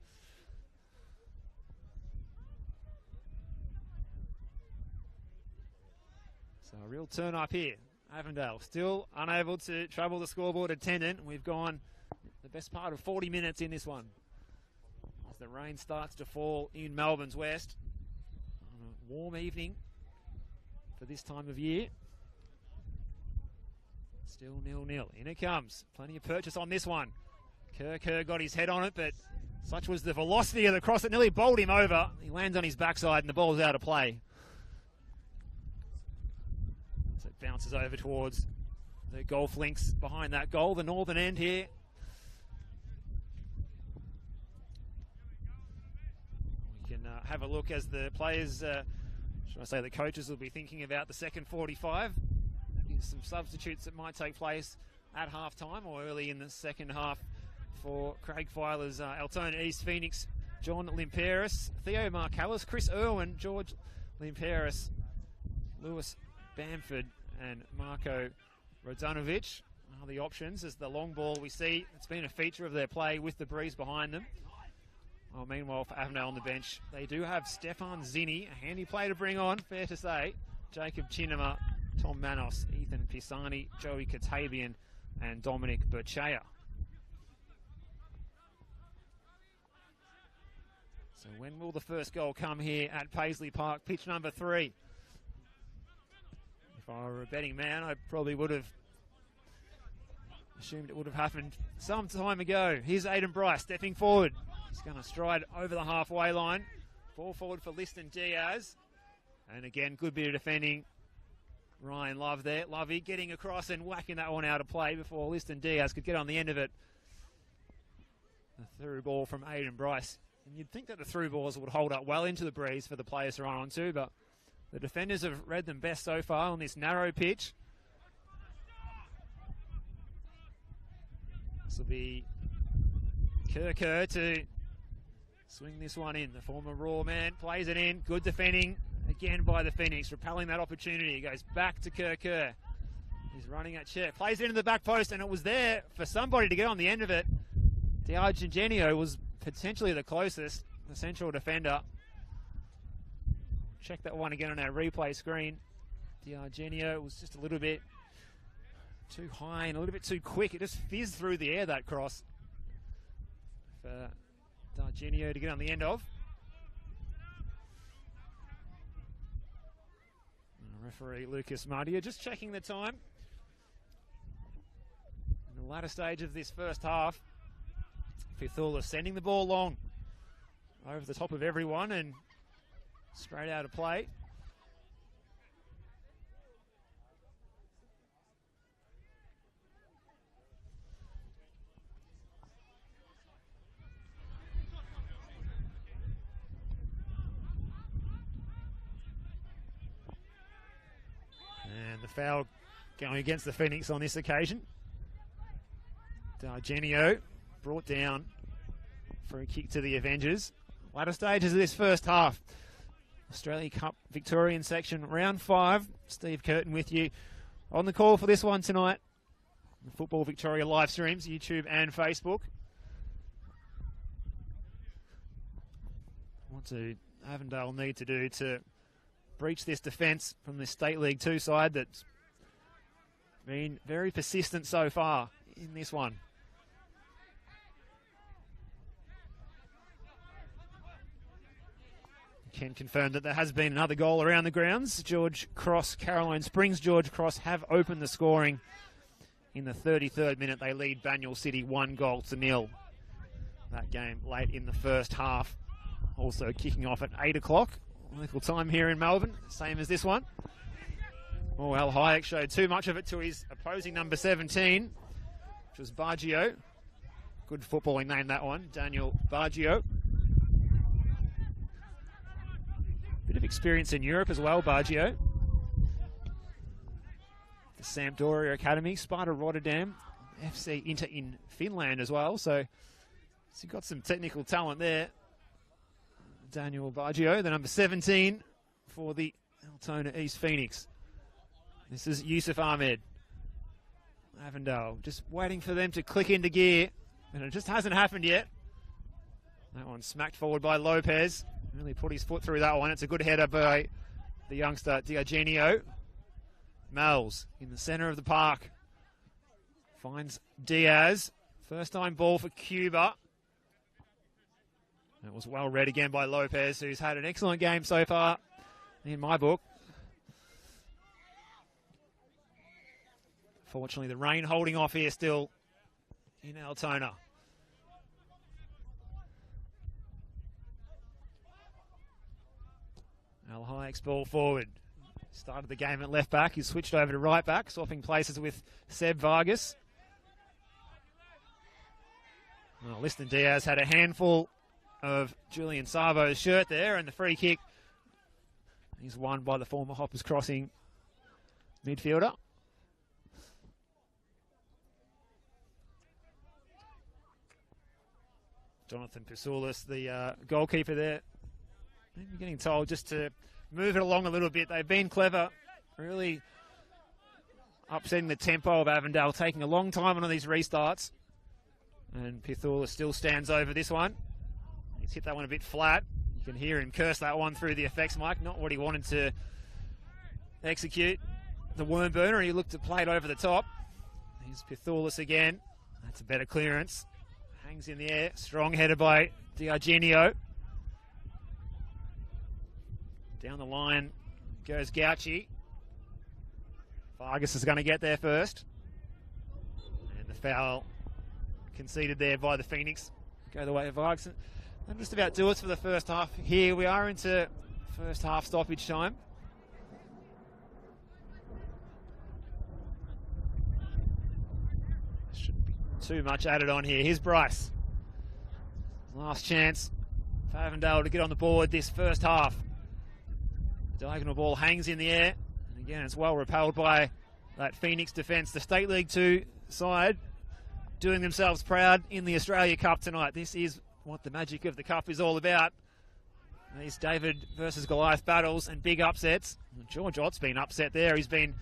So a real turn up here. Avondale still unable to trouble the scoreboard attendant. We've gone the best part of 40 minutes in this one. As the rain starts to fall in Melbourne's west. On a warm evening for this time of year. Still 0-0. In it comes. Plenty of purchase on this one. Kerr got his head on it, but such was the velocity of the cross that nearly bowled him over. He lands on his backside and the ball's out of play. So it bounces over towards the golf links behind that goal, the northern end here. We can have a look as the players, should I say the coaches, will be thinking about the second 45. Maybe some substitutes that might take place at half time or early in the second half for Craig Filer's Altona East Phoenix. John Limperis, Theo Marcallis, Chris Irwin, George Limperis, Lewis Bamford and Marko Rodanovic are the options as the long ball we see. It's been a feature of their play with the breeze behind them. Well, meanwhile, for Avondale on the bench, they do have Stefan Zinni, a handy player to bring on, fair to say. Jacob Chinema, Tom Manos, Ethan Pisani, Joey Katabian, and Dominic Burchea. So when will the first goal come here at Paisley Park, pitch number 3? If I were a betting man, I probably would have assumed it would have happened some time ago. Here's Aidan Bryce stepping forward. He's going to stride over the halfway line. Ball forward for Liston Diaz. And again, good bit of defending. Ryan Love there. Lovey getting across and whacking that one out of play before Liston Diaz could get on the end of it. The through ball from Aidan Bryce. And you'd think that the through balls would hold up well into the breeze for the players to run onto, but the defenders have read them best so far on this narrow pitch. This will be Kerr to swing this one in. The former Raw man plays it in. Good defending again by the Phoenix, repelling that opportunity. He goes back to Kerr. He's running at Chet. Plays it into the back post, and it was there for somebody to get on the end of it. D'Argengenio was potentially the closest, the central defender. Check that one again on our replay screen. D'Argenio was just a little bit too high and a little bit too quick. It just fizzed through the air, that cross, for D'Argenio to get on the end of. And referee Lucas Mardia just checking the time. In the latter stage of this first half, Fithula sending the ball long over the top of everyone and straight out of play. And the foul going against the Phoenix on this occasion. D'Argenio brought down for a kick to the Avengers. Latter stages of this first half. Australia Cup Victorian section, round 5. Steve Curtin with you on the call for this one tonight. The Football Victoria live streams, YouTube and Facebook. What do Avondale need to do to breach this defence from the State League 2 side that's been very persistent so far in this one. Can confirm that there has been another goal around the grounds. George Cross, Caroline Springs George Cross have opened the scoring. In the 33rd minute, they lead Banyule City 1-0. That game late in the first half. Also kicking off at 8 o'clock. Local time here in Melbourne, same as this one. Oh, Al Hayek showed too much of it to his opposing number 17, which was Baggio. Good footballing name, that one, Daniel Baggio. Bit of experience in Europe as well, Baggio. The Sampdoria Academy, Sparta Rotterdam, FC Inter in Finland as well. So he's got some technical talent there. Daniel Baggio, the number 17 for the Altona East Phoenix. This is Yusuf Ahmed. Avondale just waiting for them to click into gear, and it just hasn't happened yet. That one smacked forward by Lopez. Really put his foot through that one. It's a good header by the youngster Diogenio. Mel's in the centre of the park. Finds Diaz. First time ball for Cuba. That was well read again by Lopez, who's had an excellent game so far in my book. Fortunately, the rain holding off here still in Altona. Al Hayek's ball forward. Started the game at left back. He's switched over to right back, swapping places with Seb Vargas. Well, Liston Diaz had a handful of Julian Savo's shirt there, and the free kick is won by the former Hoppers Crossing midfielder. Jonathan Pisoulis, the goalkeeper there. Maybe getting told just to move it along a little bit. They've been clever, really upsetting the tempo of Avondale, taking a long time on these restarts. And Pisoulis still stands over this one. He's hit that one a bit flat. You can hear him curse that one through the effects mic. Not what he wanted to execute. The worm burner, he looked to play it over the top. Here's Pisoulis again. That's a better clearance. Hangs in the air. Strong header by Diogenio. Down the line goes Gauci. Vargas is going to get there first. And the foul conceded there by the Phoenix. Go the way of Vargas. That'll just about do us for the first half. Here we are into first half stoppage time. Shouldn't be too much added on here. Here's Bryce. Last chance for Avondale to get on the board this first half. The diagonal ball hangs in the air. And again, it's well repelled by that Phoenix defence. The State League 2 side doing themselves proud in the Australia Cup tonight. This is what the magic of the Cup is all about. These David versus Goliath battles and big upsets. George Ott's been upset there. He's been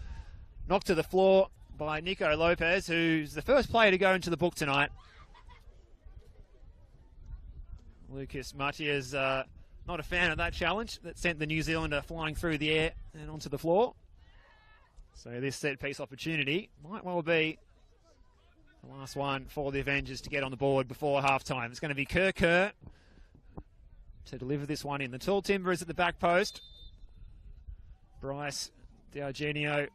knocked to the floor by Nico Lopez, who's the first player to go into the book tonight. Lucas Matias not a fan of that challenge that sent the New Zealander flying through the air and onto the floor. So this set-piece opportunity might well be the last one for the Avengers to get on the board before halftime. It's going to be Kerr to deliver this one in. The tall timber is at the back post. Bryce, Diogenio,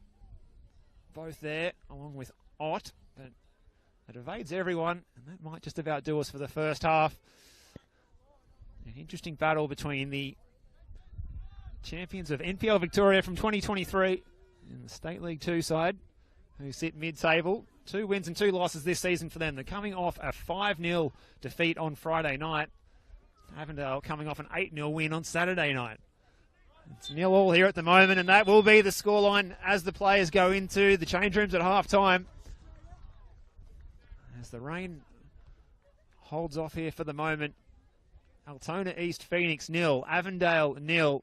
both there, along with Ott. But it evades everyone, and that might just about do us for the first half. An interesting battle between the champions of NPL Victoria from 2023 and the State League 2 side, who sit mid-table. 2 wins and 2 losses this season for them. They're coming off a 5-0 defeat on Friday night. Avondale coming off an 8-0 win on Saturday night. It's 0-0 here at the moment, and that will be the scoreline as the players go into the change rooms at half-time. As the rain holds off here for the moment. Altona East Phoenix 0, Avondale 0.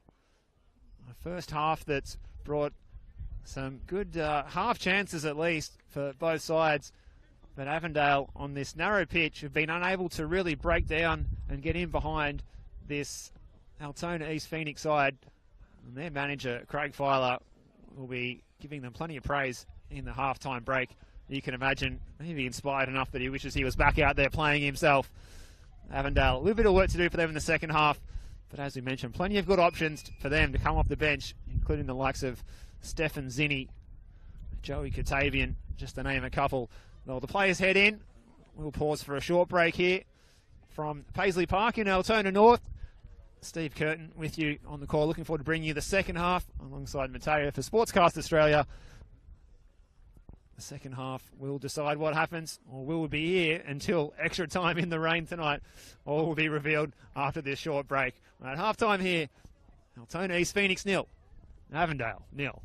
A first half that's brought some good half chances at least for both sides. But Avondale on this narrow pitch have been unable to really break down and get in behind this Altona East Phoenix side. And their manager, Craig Filer, will be giving them plenty of praise in the halftime break. You can imagine, maybe inspired enough that he wishes he was back out there playing himself. Avondale, a little bit of work to do for them in the second half. But as we mentioned, plenty of good options for them to come off the bench, including the likes of Stefan Zinni, Joey Katavian, just to name a couple. Well, the players head in. We'll pause for a short break here from Paisley Park in Altona North. Steve Curtin with you on the call. Looking forward to bringing you the second half alongside Mateo for Sportscast Australia. The second half will decide what happens, or will be here until extra time in the rain tonight, or will be revealed after this short break. At halftime here, Altona East Phoenix 0, Avondale 0.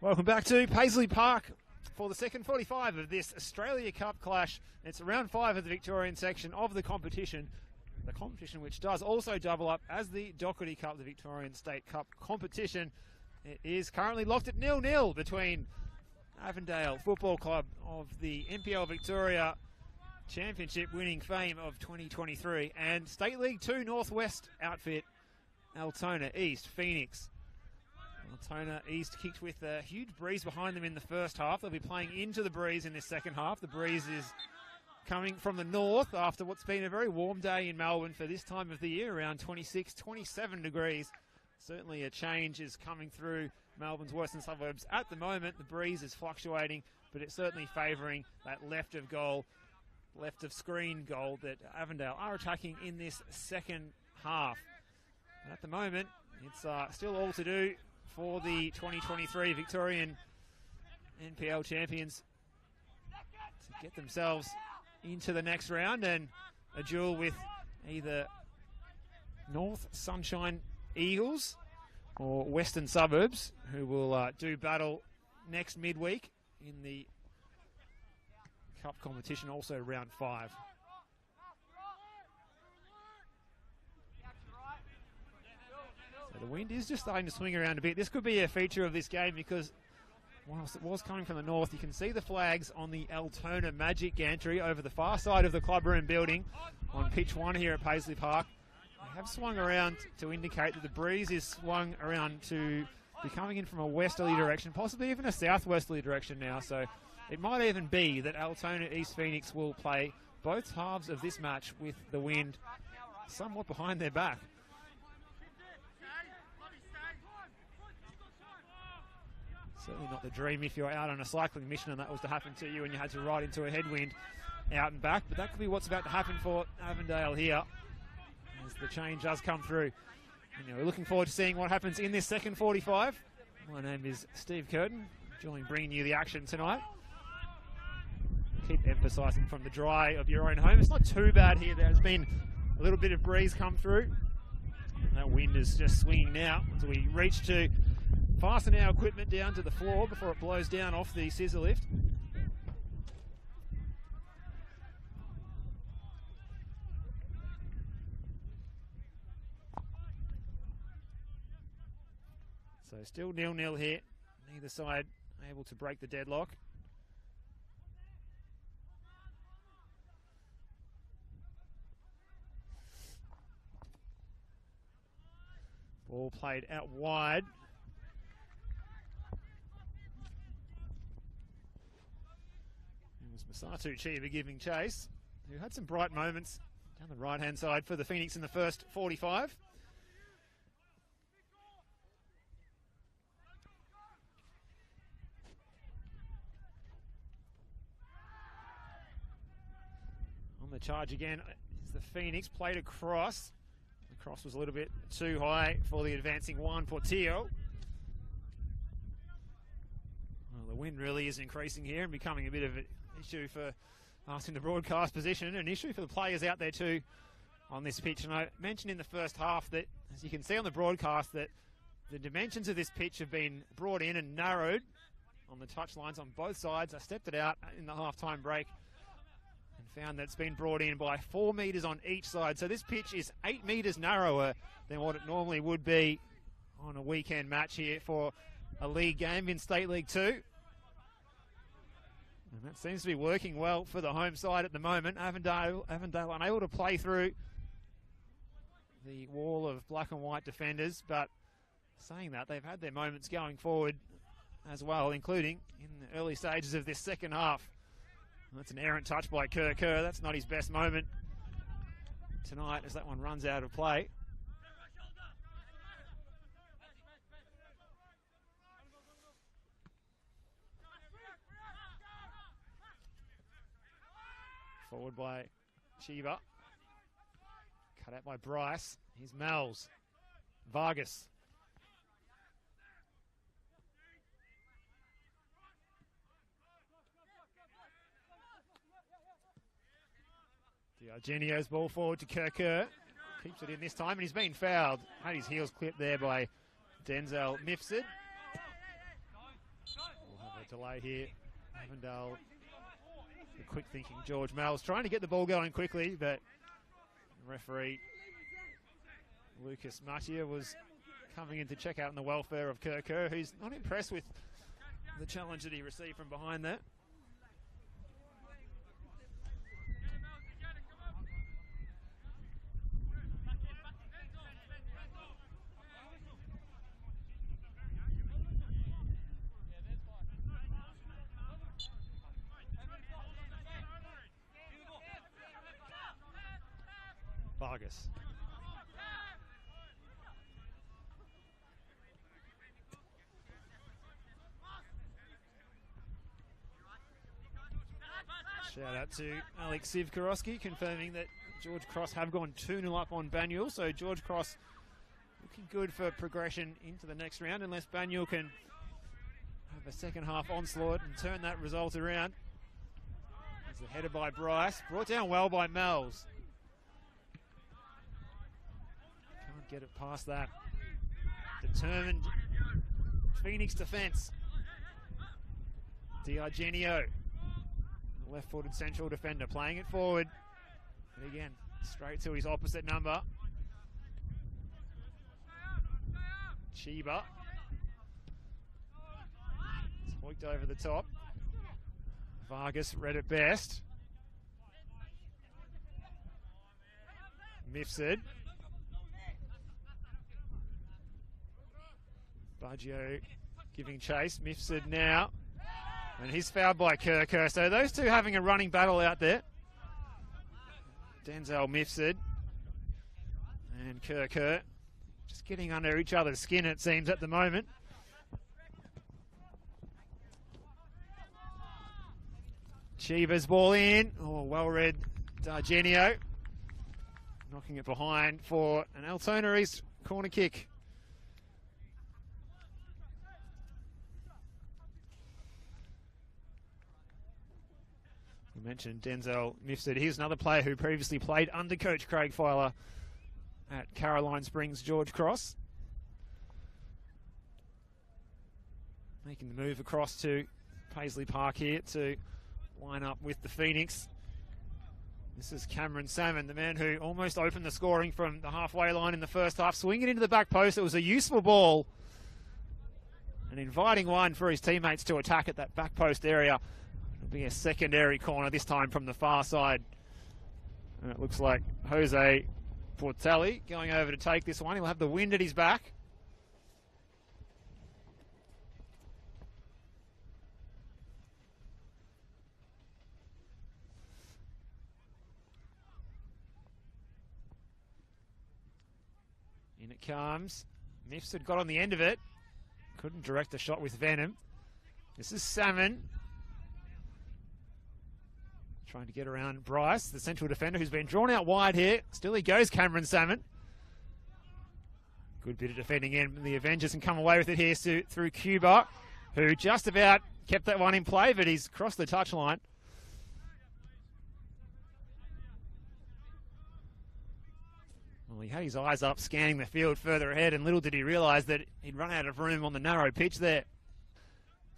Welcome back to Paisley Park for the second 45 of this Australia Cup clash. It's round 5 of the Victorian section of the competition. The competition which does also double up as the Dockerty Cup, the Victorian State Cup competition. It is currently locked at 0-0 between Avondale Football Club of the NPL Victoria Championship winning fame of 2023 and State League 2 Northwest outfit Altona East Phoenix. Altona East kicked with a huge breeze behind them in the first half. They'll be playing into the breeze in this second half. The breeze is coming from the north after what's been a very warm day in Melbourne for this time of the year, around 26, 27 degrees. Certainly a change is coming through Melbourne's western suburbs. At the moment, the breeze is fluctuating, but it's certainly favouring that left of goal, left of screen goal that Avondale are attacking in this second half. At the moment, it's still all to do for the 2023 Victorian NPL champions to get themselves into the next round and a duel with either North Sunshine Eagles or Western Suburbs, who will do battle next midweek in the Cup competition, also round 5. The wind is just starting to swing around a bit. This could be a feature of this game because whilst it was coming from the north, you can see the flags on the Altona Magic Gantry over the far side of the clubroom building on pitch 1 here at Paisley Park. They have swung around to indicate that the breeze is swung around to be coming in from a westerly direction, possibly even a southwesterly direction now. So it might even be that Altona East Phoenix will play both halves of this match with the wind somewhat behind their back. Certainly not the dream if you're out on a cycling mission and that was to happen to you and you had to ride into a headwind out and back. But that could be what's about to happen for Avondale here as the change does come through. And we're looking forward to seeing what happens in this second 45. My name is Steve Curtin, enjoying bringing you the action tonight. Keep emphasising from the dry of your own home. It's not too bad here. There's been a little bit of breeze come through. And that wind is just swinging now until we reach to fasten our equipment down to the floor before it blows down off the scissor lift. So still 0-0 here. Neither side able to break the deadlock. Ball played out wide. Masatu Chiba giving chase, who had some bright moments down the right-hand side for the Phoenix in the first 45. On the charge again is the Phoenix, played across. The cross was a little bit too high for the advancing Juan Portillo. Well, the wind really is increasing here and becoming a bit of an issue for us in the broadcast position, an issue for the players out there too on this pitch. And I mentioned in the first half that, as you can see on the broadcast, that the dimensions of this pitch have been brought in and narrowed on the touch lines on both sides. I stepped it out in the half-time break and found that it's been brought in by 4 metres on each side. So this pitch is 8 metres narrower than what it normally would be on a weekend match here for a league game in State League 2. And that seems to be working well for the home side at the moment. Avondale unable to play through the wall of black and white defenders, but saying that, they've had their moments going forward as well, including in the early stages of this second half. That's an errant touch by Kerr. That's not his best moment tonight as that one runs out of play. Forward by Chiba. Cut out by Bryce. Here's Mel's. Vargas. Diargenio's ball forward to Kerr. Keeps it in this time, and he's been fouled. Had his heels clipped there by Denzel Mifsud. delay here. Avondale, the quick thinking George Mel's trying to get the ball going quickly, but referee Lucas Mattia was coming in to check out on the welfare of Kerr, who's not impressed with the challenge that he received from behind that. Vargas. Shout out to Alex Sivkarowski confirming that George Cross have gone 2-0 up on Banyul. So George Cross looking good for progression into the next round unless Banyul can have a second half onslaught and turn that result around. It's a header by Bryce, brought down well by Mells. Can't get it past that. Determined Phoenix defence. D'Argenio, left-footed central defender, playing it forward. And again, straight to his opposite number. Chiba. It's hooked over the top. Vargas read it best. Mifsud. Baggio giving chase. Mifsud now. And he's fouled by Kerr. So those two having a running battle out there. Denzel Mifsud and Kerr just getting under each other's skin, it seems, at the moment. Chiba's ball in. Oh, well read D'Argenio. Knocking it behind for an Altona East corner kick. We mentioned Denzel Mifsud. Here's another player who previously played under coach Craig Filer at Caroline Springs George Cross. Making the move across to Paisley Park here to line up with the Phoenix. This is Cameron Salmon, the man who almost opened the scoring from the halfway line in the first half. Swinging into the back post. It was a useful ball. An inviting one for his teammates to attack at that back post area. It'll be a secondary corner, this time from the far side. And it looks like Jose Portelli going over to take this one. He'll have the wind at his back. In it comes. Mifsud got on the end of it. Couldn't direct the shot with venom. This is Salmon. Trying to get around Bryce, the central defender, who's been drawn out wide here. Still he goes, Cameron Salmon. Good bit of defending in. The Avengers can come away with it here through Cuba, who just about kept that one in play, but he's crossed the touchline. Well, he had his eyes up, scanning the field further ahead, and little did he realise that he'd run out of room on the narrow pitch there.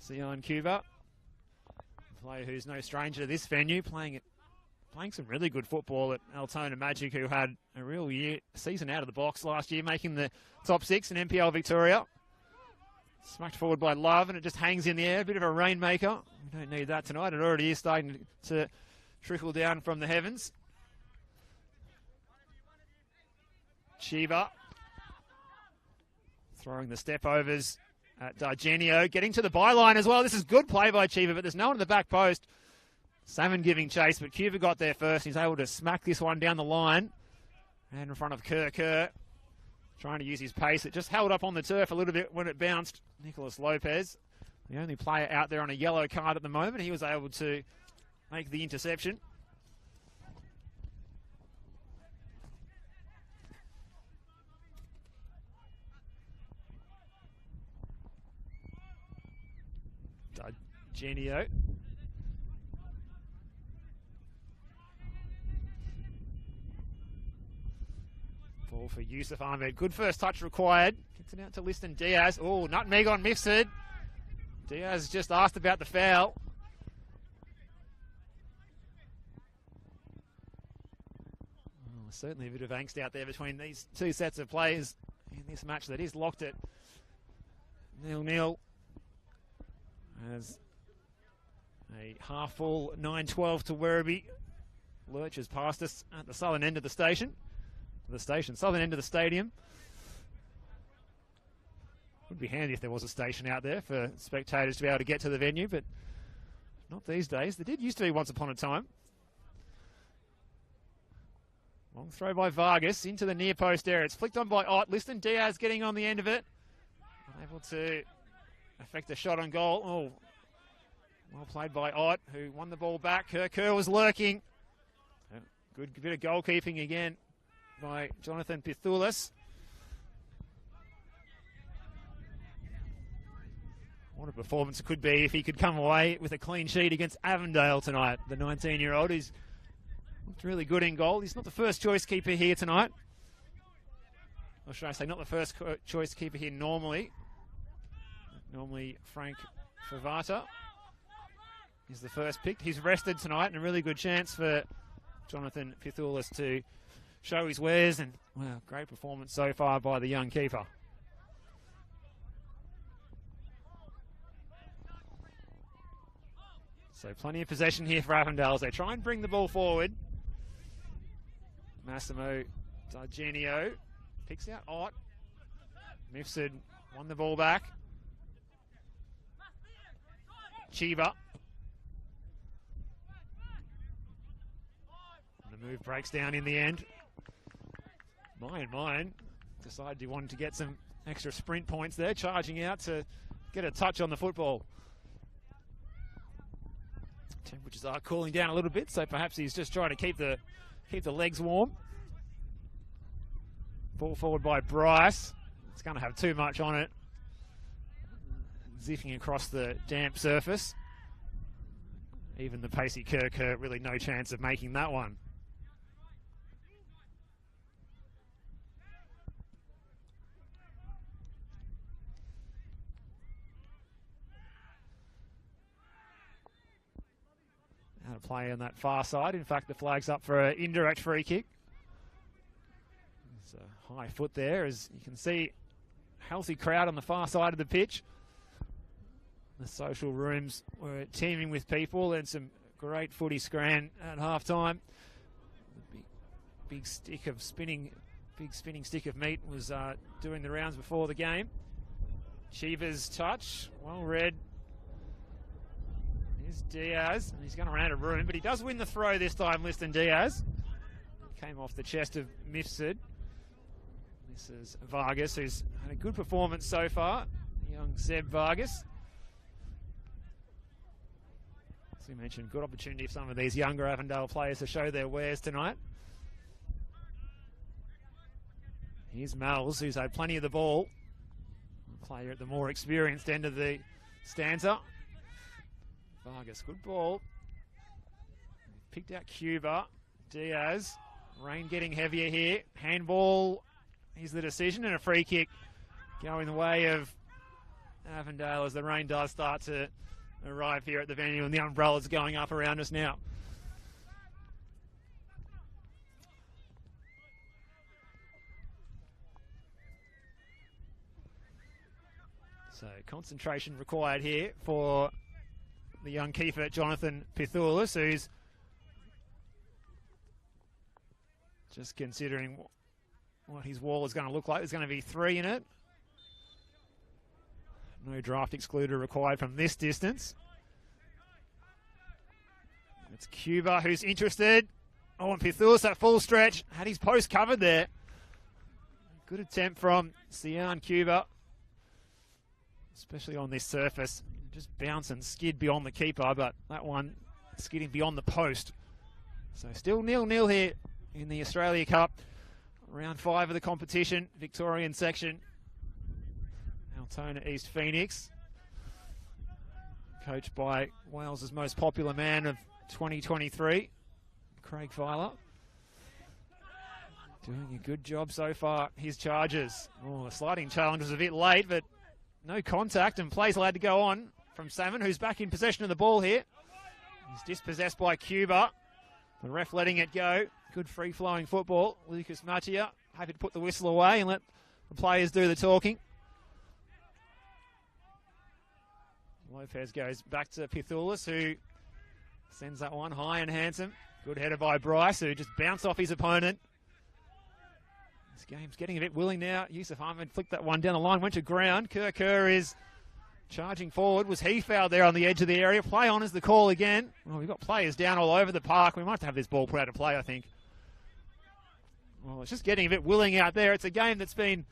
Sion Cuba, a player who's no stranger to this venue, playing some really good football at Altona Magic, who had a real season out of the box last year, making the top 6 in NPL Victoria. Smacked forward by Love, and it just hangs in the air, a bit of a rainmaker. We don't need that tonight. It already is starting to trickle down from the heavens. Chiba throwing the step overs at D'Argenio, getting to the byline as well. This is good play by Chiba, but there's no one in the back post. Salmon giving chase, but Cuba got there first. He's able to smack this one down the line. And in front of Kerr, trying to use his pace. It just held up on the turf a little bit when it bounced. Nicholas Lopez, the only player out there on a yellow card at the moment. He was able to make the interception. D'Argenio. Ball for Yusuf Ahmed. Good first touch required. Gets it out to Liston Diaz. Oh, nutmeg on Mifsud. Diaz just asked about the foul. Oh, certainly a bit of angst out there between these two sets of players in this match that is locked at 0-0. As a half full 9-12 to Werribee lurches past us at the southern end of the station. Southern end of the stadium. Would be handy if there was a station out there for spectators to be able to get to the venue, but not these days. There did used to be once upon a time. Long throw by Vargas into the near post area. It's flicked on by Ott. Liston Diaz getting on the end of it. Unable to affect a shot on goal. Oh, well played by Ott, who won the ball back. Kerr was lurking. Good bit of goalkeeping again by Jonathan Pithoulis. What a performance it could be if he could come away with a clean sheet against Avondale tonight. The 19-year-old who's looked really good in goal. He's not the first choice keeper here tonight. Or should I say not the first choice keeper here normally. Normally Frank Favata is the first pick. He's rested tonight and a really good chance for Jonathan Pithoulis to show his wares. And, wow, great performance so far by the young keeper. So plenty of possession here for Avondale as they try and bring the ball forward. Massimo D'Argenio picks out Ott. Mifsud won the ball back. Chiba. And the move breaks down in the end. Mine decided he wanted to get some extra sprint points there, charging out to get a touch on the football. Temperatures are cooling down a little bit, so perhaps he's just trying to keep the legs warm. Ball forward by Bryce. It's going to have too much on it. Zipping across the damp surface. Even the pacey Kerr really no chance of making that one. Out of play on that far side. In fact, the flag's up for an indirect free kick. There's a high foot there, as you can see. Healthy crowd on the far side of the pitch. The social rooms were teeming with people, and some great footy scran at half time. The big spinning stick of meat was doing the rounds before the game. Chiva's touch, well read. Here's Diaz, and he's going to run out of room, but he does win the throw this time, Liston Diaz. Came off the chest of Mifsud. This is Vargas, who's had a good performance so far. Young Seb Vargas. As we mentioned, good opportunity for some of these younger Avondale players to show their wares tonight. Here's Malls, who's had plenty of the ball. Player at the more experienced end of the stanza. Vargas, good ball. Picked out Cuba. Diaz. Rain getting heavier here. Handball is the decision, and a free kick going the way of Avondale as the rain does start to arrive here at the venue, and the umbrellas going up around us now. So concentration required here for the young keeper Jonathan Pithoulis, who's just considering what his wall is going to look like. There's going to be 3 in it. No draft excluder required from this distance. It's Cuba who's interested. Oh, and Pithoulis at full stretch. Had his post covered there. Good attempt from Sian Cuba. Especially on this surface. Just bounce and skid beyond the keeper, but that one skidding beyond the post. So still 0-0 here in the Australia Cup. Round 5 of the competition. Victorian section. Altona East Phoenix. Coached by Wales's most popular man of 2023, Craig Filer. Doing a good job so far. His charges. Oh, the sliding challenge was a bit late, but no contact and play's allowed to go on. from Salmon, who's back in possession of the ball here. He's dispossessed by Cuba. The ref letting it go. Good free-flowing football. Lucas Matia happy to put the whistle away and let the players do the talking. Lopez goes back to Pithulis, who sends that one high and handsome. Good header by Bryce, who just bounced off his opponent. This game's getting a bit willing now. Yusuf Ahmed flicked that one down the line, went to ground. Kerr is charging forward. Was he fouled there on the edge of the area? Play on is the call again. Well, we've got players down all over the park. We might have to have this ball put out of play, I think. Well, it's just getting a bit willing out there. It's a game that's been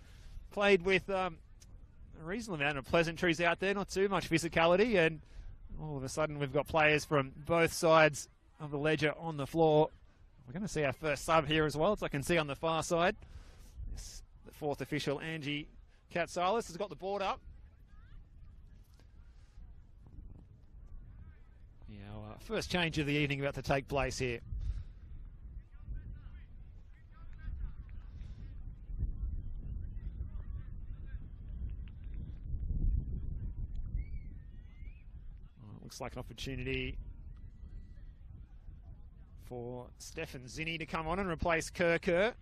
played with a reasonable amount of pleasantries out there, not too much physicality, and all of a sudden we've got players from both sides of the ledger on the floor. We're going to see our first sub here as well, as I can see on the far side. Yes, the fourth official, Angie Katsalis, has got the board up. Yeah, our first change of the evening about to take place here. Looks like an opportunity for Stefan Zinni to come on and replace Kerr.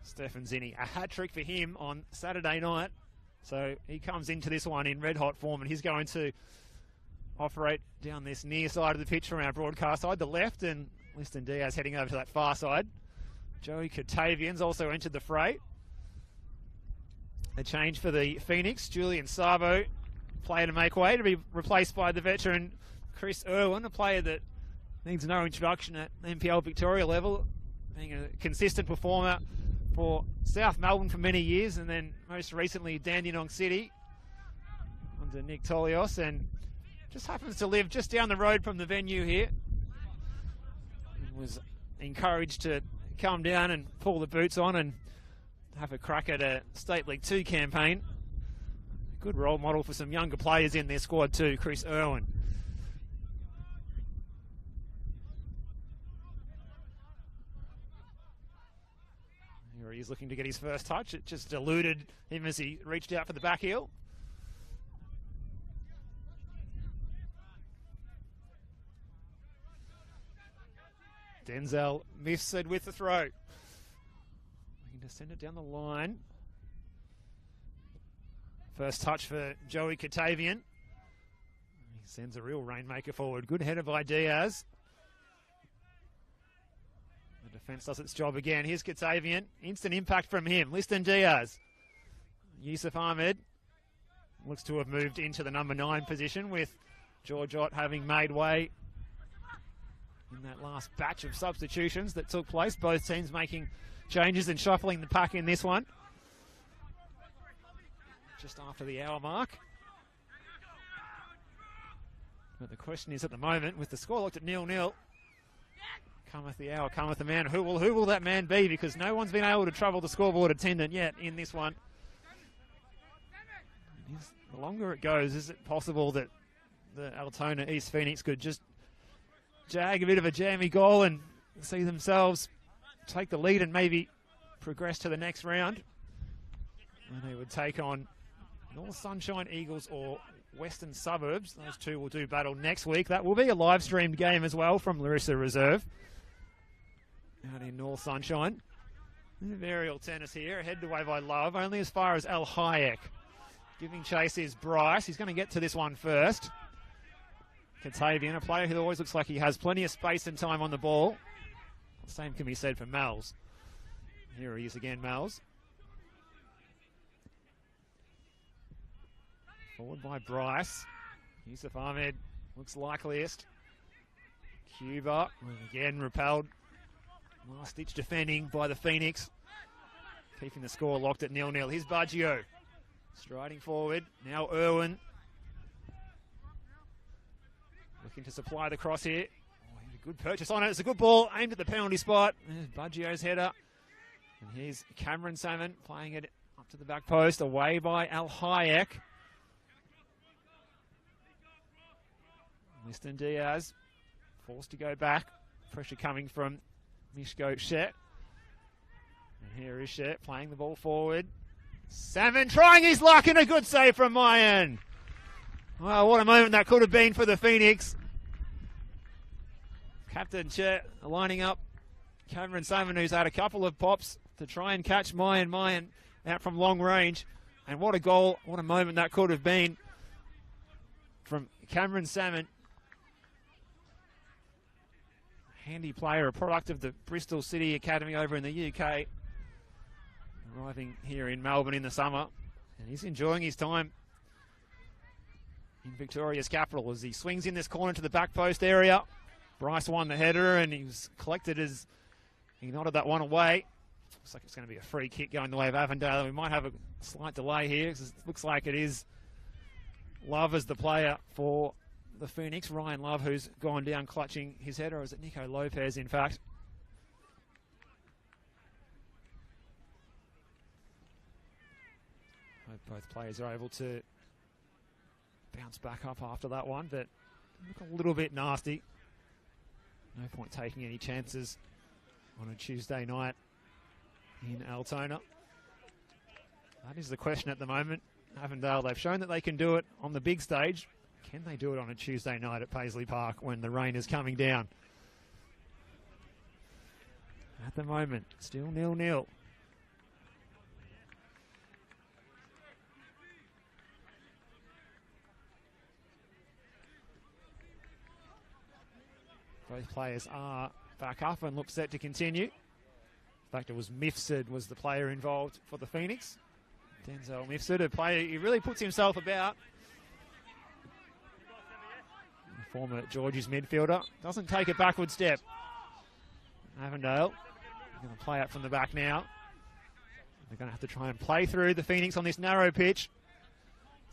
Stefan Zinni, a hat-trick for him on Saturday night. So he comes into this one in red-hot form, and he's going to operate down this near side of the pitch from our broadcast side, the left, and Liston Diaz heading over to that far side. Joey Katavian's also entered the fray. A change for the Phoenix. Julian Sabo, player to make way, to be replaced by the veteran Chris Irwin, a player that needs no introduction at NPL Victoria level, being a consistent performer for South Melbourne for many years, and then most recently Dandenong City under Nick Tolios, and just happens to live just down the road from the venue here. Was encouraged to come down and pull the boots on and have a crack at a State League 2 campaign. Good role model for some younger players in their squad too, Chris Irwin. Here he is looking to get his first touch. It just eluded him as he reached out for the back heel. Denzel Mifsud with the throw. Looking to send it down the line. First touch for Joey Katavian. He sends a real rainmaker forward. Good header by Diaz. The defence does its job again. Here's Katavian. Instant impact from him. Liston Diaz. Yusuf Ahmed looks to have moved into the number 9 position, with George Ott having made way in that last batch of substitutions that took place. Both teams making changes and shuffling the pack in this one. Just after the hour mark. But the question is, at the moment, with the score locked at 0-0, cometh the hour, cometh the man. Who will that man be? Because no one's been able to trouble the scoreboard attendant yet in this one. The longer it goes, is it possible that the Altona East Phoenix could just jag a bit of a jammy goal and see themselves take the lead and maybe progress to the next round? And they would take on North Sunshine Eagles or Western Suburbs. Those two will do battle next week. That will be a live streamed game as well from Larissa Reserve out in North Sunshine. Aerial tennis here, headed away by Love, only as far as El Hayek. Giving chase is Bryce. He's going to get to this one first. Katavian, a player who always looks like he has plenty of space and time on the ball. The same can be said for Mels. Here he is again, Mels. Forward by Bryce. Yusuf Ahmed looks likeliest. Cuba, again repelled. Last ditch defending by the Phoenix. Keeping the score locked at 0-0. Here's Baggio. Striding forward. Now Irwin. Looking to supply the cross here. Oh, a good purchase on it. It's a good ball aimed at the penalty spot. There's Baggio's header. And here's Cameron Salmon playing it up to the back post. Away by Al Hayek. Liston Diaz forced to go back. Pressure coming from Mishko Shet. And here is Shet playing the ball forward. Salmon trying his luck, and a good save from Mayan. Well, what a moment that could have been for the Phoenix. Captain Chet lining up Cameron Salmon, who's had a couple of pops to try and catch Mayan out from long range. And what a goal, what a moment that could have been from Cameron Salmon. Handy player, a product of the Bristol City Academy over in the UK. Arriving here in Melbourne in the summer. And he's enjoying his time in Victoria's capital as he swings in this corner to the back post area. Bryce won the header and he was collected as he nodded that one away. Looks like it's going to be a free kick going the way of Avondale. We might have a slight delay here because it looks like it is Love as the player for the Phoenix. Ryan Love, who's gone down clutching his header, or is it Nico Lopez, in fact? Hope both players are able to bounce back up after that one, but look a little bit nasty. No point taking any chances on a Tuesday night in Altona. That is the question at the moment. Avondale, they've shown that they can do it on the big stage. Can they do it on a Tuesday night at Paisley Park when the rain is coming down? At the moment, still 0-0. Both players are back up and look set to continue. In fact, it was Mifsud was the player involved for the Phoenix. Denzel Mifsud, a player he really puts himself about. Former Georges midfielder. Doesn't take a backward step. Avondale going to play out from the back now. They're going to have to try and play through the Phoenix on this narrow pitch.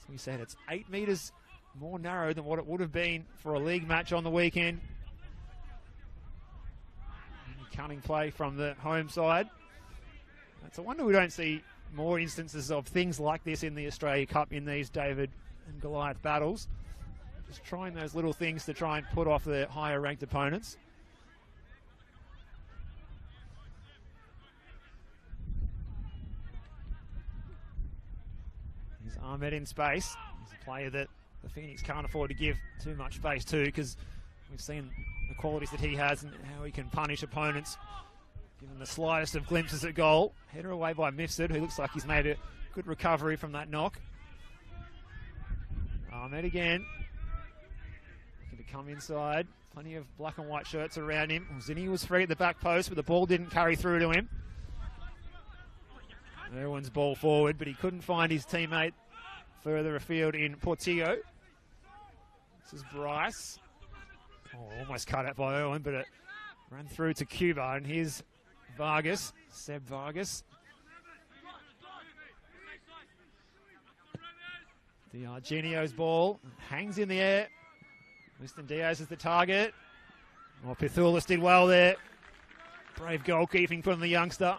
As we said, it's 8 metres more narrow than what it would have been for a league match on the weekend. Cunning play from the home side. It's a wonder we don't see more instances of things like this in the Australia Cup in these David and Goliath battles. Just trying those little things to try and put off the higher ranked opponents. Here's Ahmed in space. He's a player that the Phoenix can't afford to give too much space to, because we've seen the qualities that he has and how he can punish opponents, given the slightest of glimpses at goal. Header away by Mifsud, who looks like he's made a good recovery from that knock. Ahmed again. Looking to come inside. Plenty of black and white shirts around him. Zinni was free at the back post, but the ball didn't carry through to him. Irwin's ball forward, but he couldn't find his teammate further afield in Portillo. This is Bryce. Oh, almost cut out by Irwin, but it ran through to Cuba. And here's Vargas, Seb Vargas. The Argenio's ball hangs in the air. Winston Diaz is the target. Oh, Pithulis did well there. Brave goalkeeping from the youngster.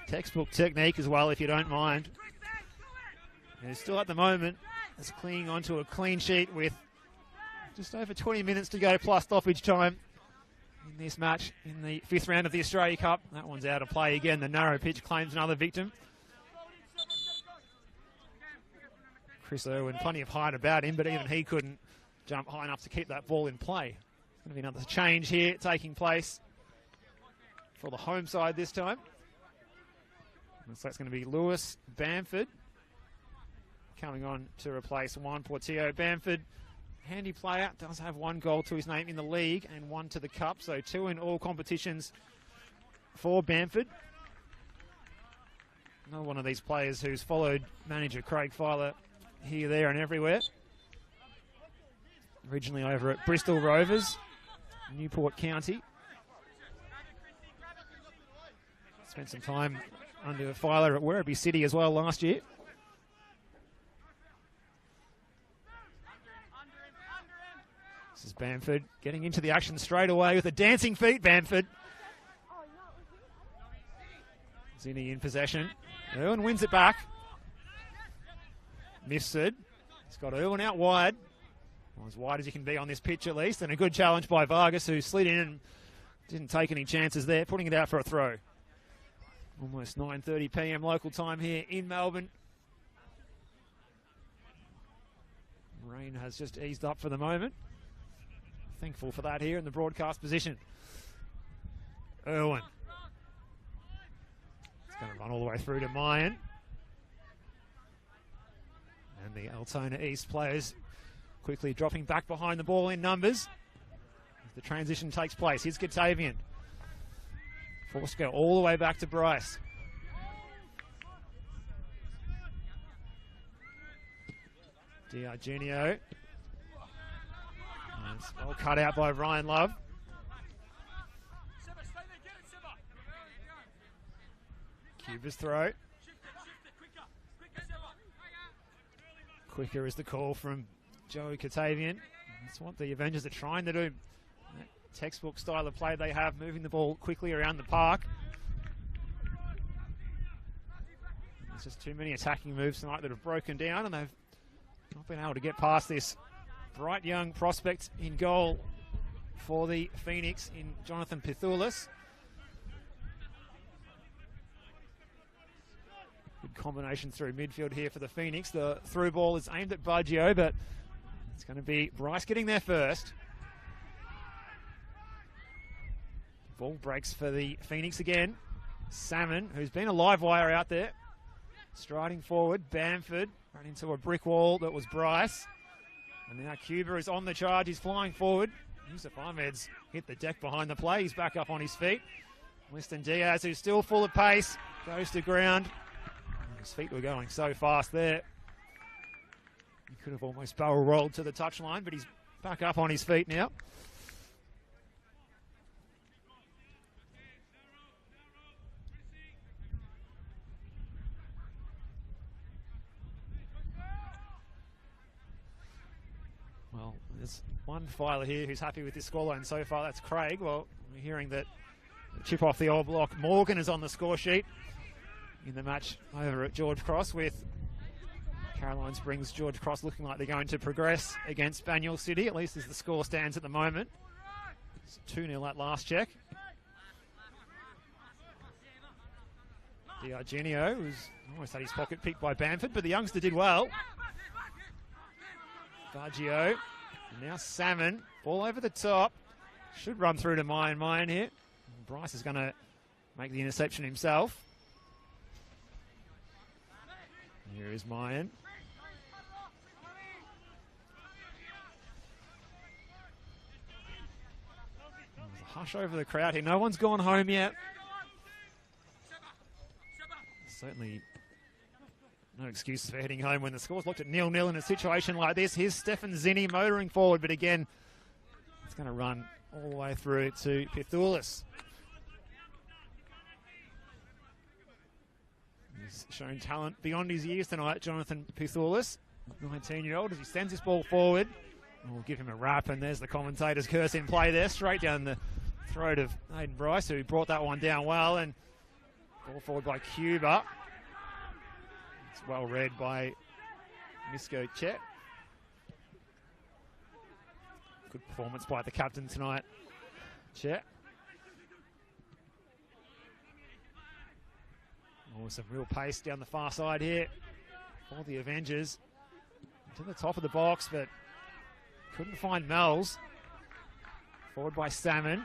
Textbook technique as well, if you don't mind. And still at the moment, it's clinging onto a clean sheet with just over 20 minutes to go plus stoppage time in this match in the 5th round of the Australia Cup. That one's out of play again. The narrow pitch claims another victim. Chris Irwin, plenty of height about him, but even he couldn't jump high enough to keep that ball in play. There's going to be another change here taking place for the home side this time. Looks like it's going to be Lewis Bamford coming on to replace Juan Portillo. Bamford, handy player, does have 1 goal to his name in the league and 1 to the cup, so 2 in all competitions for Bamford. Another one of these players who's followed manager Craig Filer here, there and everywhere. Originally over at Bristol Rovers, Newport County. Spent some time under Filer at Werribee City as well last year. This is Bamford getting into the action straight away with a dancing feet. Bamford. Zinni in possession. Irwin wins it back. Mifsud. He's got Irwin out wide. Well, as wide as he can be on this pitch at least. And a good challenge by Vargas, who slid in and didn't take any chances there, putting it out for a throw. Almost 9:30 p.m. local time here in Melbourne. Rain has just eased up for the moment. Thankful for that here in the broadcast position. Irwin. It's going to run all the way through to Mayan. And the Altona East players quickly dropping back behind the ball in numbers. The transition takes place. Here's Katavian. Forced to go all the way back to Bryce. D'Argenio. Well cut out by Ryan Love. Cuba's throw. Quicker is the call from Joey Katavian. That's what the Avengers are trying to do. That textbook style of play they have, moving the ball quickly around the park. There's just too many attacking moves tonight that have broken down, and they've not been able to get past this bright young prospect in goal for the Phoenix in Jonathan Pithoulis. Good combination through midfield here for the Phoenix. The through ball is aimed at Baggio, but it's going to be Bryce getting there first. Ball breaks for the Phoenix again. Salmon, who's been a live wire out there, striding forward. Bamford ran into a brick wall that was Bryce. And now Cuba is on the charge. He's flying forward. Yusuf Ahmed's hit the deck behind the play. He's back up on his feet. Winston Diaz, who's still full of pace, goes to ground. His feet were going so fast there. He could have almost barrel rolled to the touchline, but he's back up on his feet now. Well, there's one filer here who's happy with this scoreline so far. That's Craig. Well, we're hearing that the chip off the old block. Morgan is on the score sheet in the match over at George Cross, with Caroline Springs, George Cross looking like they're going to progress against Banyule City, at least as the score stands at the moment. It's 2-0 at last check. D'Argenio, who's almost had his pocket picked by Bamford, but the youngster did well. Baggio, and now Salmon, ball over the top. Should run through to Mayan here. Bryce is going to make the interception himself. Here is Mayan. There's a hush over the crowd here. No one's gone home yet. Certainly no excuses for heading home when the score's looked at 0-0 in a situation like this. Here's Stefan Zinni motoring forward, but again, it's going to run all the way through to Pithoulis. He's shown talent beyond his years tonight, Jonathan Pithoulis, 19-year-old, as he sends this ball forward. We'll give him a wrap, and there's the commentator's curse in play there, straight down the throat of Aiden Bryce, who brought that one down well, and ball forward by Cuba. It's well read by Misko Chet. Good performance by the captain tonight, Chet. Oh, some real pace down the far side here for the Avengers. To the top of the box, but couldn't find Mells. Forward by Salmon.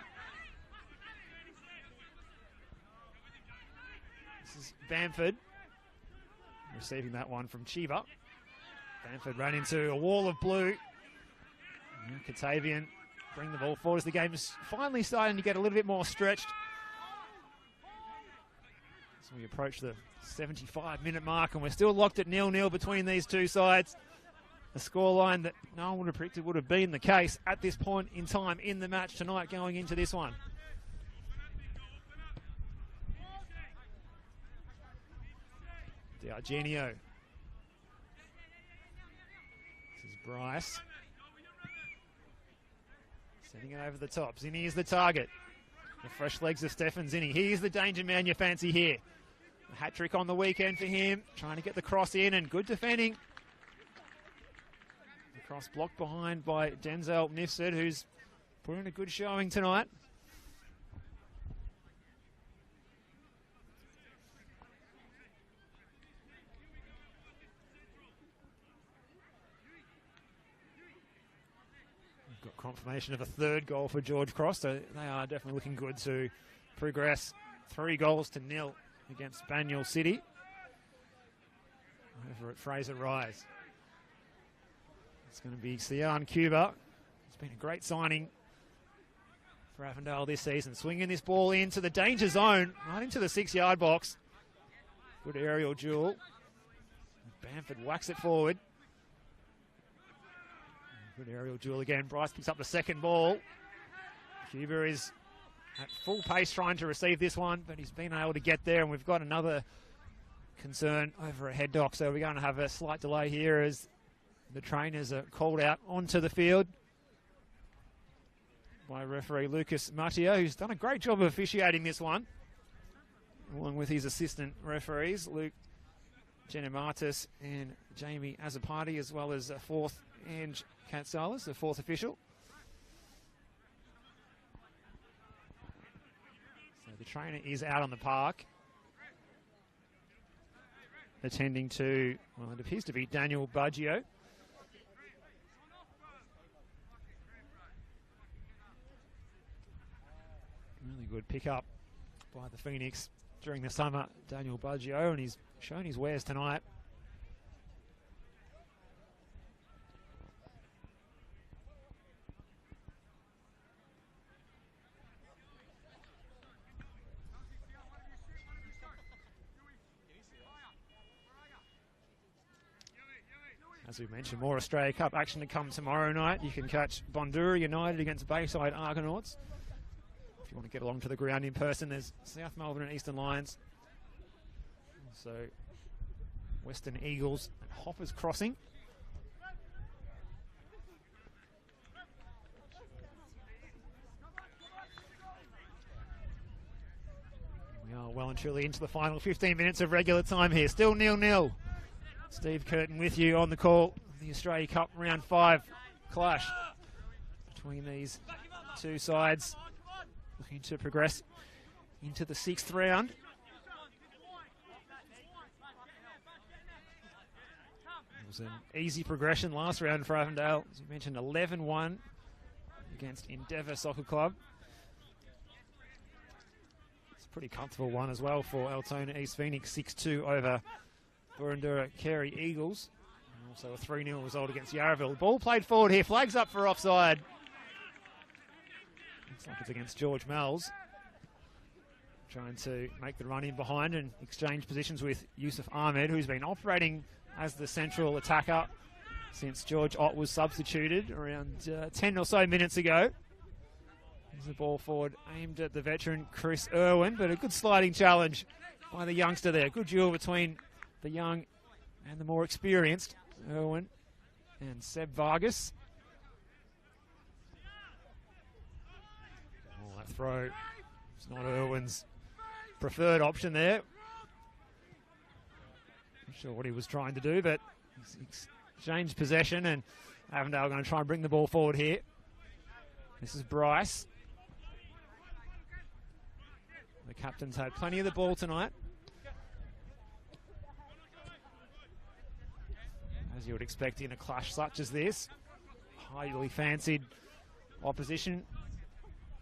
This is Bamford receiving that one from Chiva. Bamford ran into a wall of blue. Katavian bring the ball forward as the game is finally starting to get a little bit more stretched. So we approach the 75-minute mark, and we're still locked at 0-0 between these two sides. A scoreline that no one would have predicted would have been the case at this point in time in the match tonight going into this one. D'Argenio. This is Bryce. Sending it over the top. Zinni is the target. The fresh legs of Stefan Zinni. He is the danger man you fancy here. A hat-trick on the weekend for him. Trying to get the cross in, and good defending. The cross blocked behind by Denzel Nifsud, who's put in a good showing tonight. Got confirmation of a third goal for George Cross, so they are definitely looking good to progress 3-0 against Banyule City over at Fraser Rise. It's going to be Sian Cuba. It's been a great signing for Avondale this season. Swinging this ball into the danger zone, right into the 6-yard box. Good aerial duel. Bamford whacks it forward. Good aerial duel again. Bryce picks up the second ball. Cuba is at full pace trying to receive this one, but he's been able to get there, and we've got another concern over a head dock, so we're going to have a slight delay here as the trainers are called out onto the field by referee Lucas Mattia, who's done a great job of officiating this one, along with his assistant referees, Luke Genematis and Jamie Azapati, as well as a fourth, Ange Katsalis, the fourth official. So the trainer is out on the park, attending to, well, it appears to be Daniel Baggio. Really good pick-up by the Phoenix during the summer, Daniel Baggio, and he's shown his wares tonight. As we mentioned, more Australia Cup action to come tomorrow night. You can catch Bondura United against Bayside Argonauts. If you want to get along to the ground in person, there's South Melbourne and Eastern Lions. Also, Western Eagles and Hoppers Crossing. We are well and truly into the final 15 minutes of regular time here. Still 0-0. Steve Curtin with you on the call. The Australia Cup round 5 clash between these two sides, looking to progress into the 6th round. It was an easy progression last round for Avondale. As you mentioned, 11-1 against Endeavour Soccer Club. It's a pretty comfortable one as well for Altona East Phoenix, 6-2 over Burundura Carey Eagles. And also a 3-0 result against Yarraville. Ball played forward here, flags up for offside. Looks like it's against George Mells. Trying to make the run in behind and exchange positions with Yusuf Ahmed, who's been operating as the central attacker since George Ott was substituted around 10 or so minutes ago. There's the ball forward aimed at the veteran Chris Irwin, but a good sliding challenge by the youngster there. Good duel between the young and the more experienced Irwin and Seb Vargas. Oh, that throw, it's not Irwin's preferred option there. Not sure what he was trying to do, but he's exchanged possession, and Avondale going to try and bring the ball forward here. This is Bryce. The captain's had plenty of the ball tonight, as you would expect in a clash such as this. Highly fancied opposition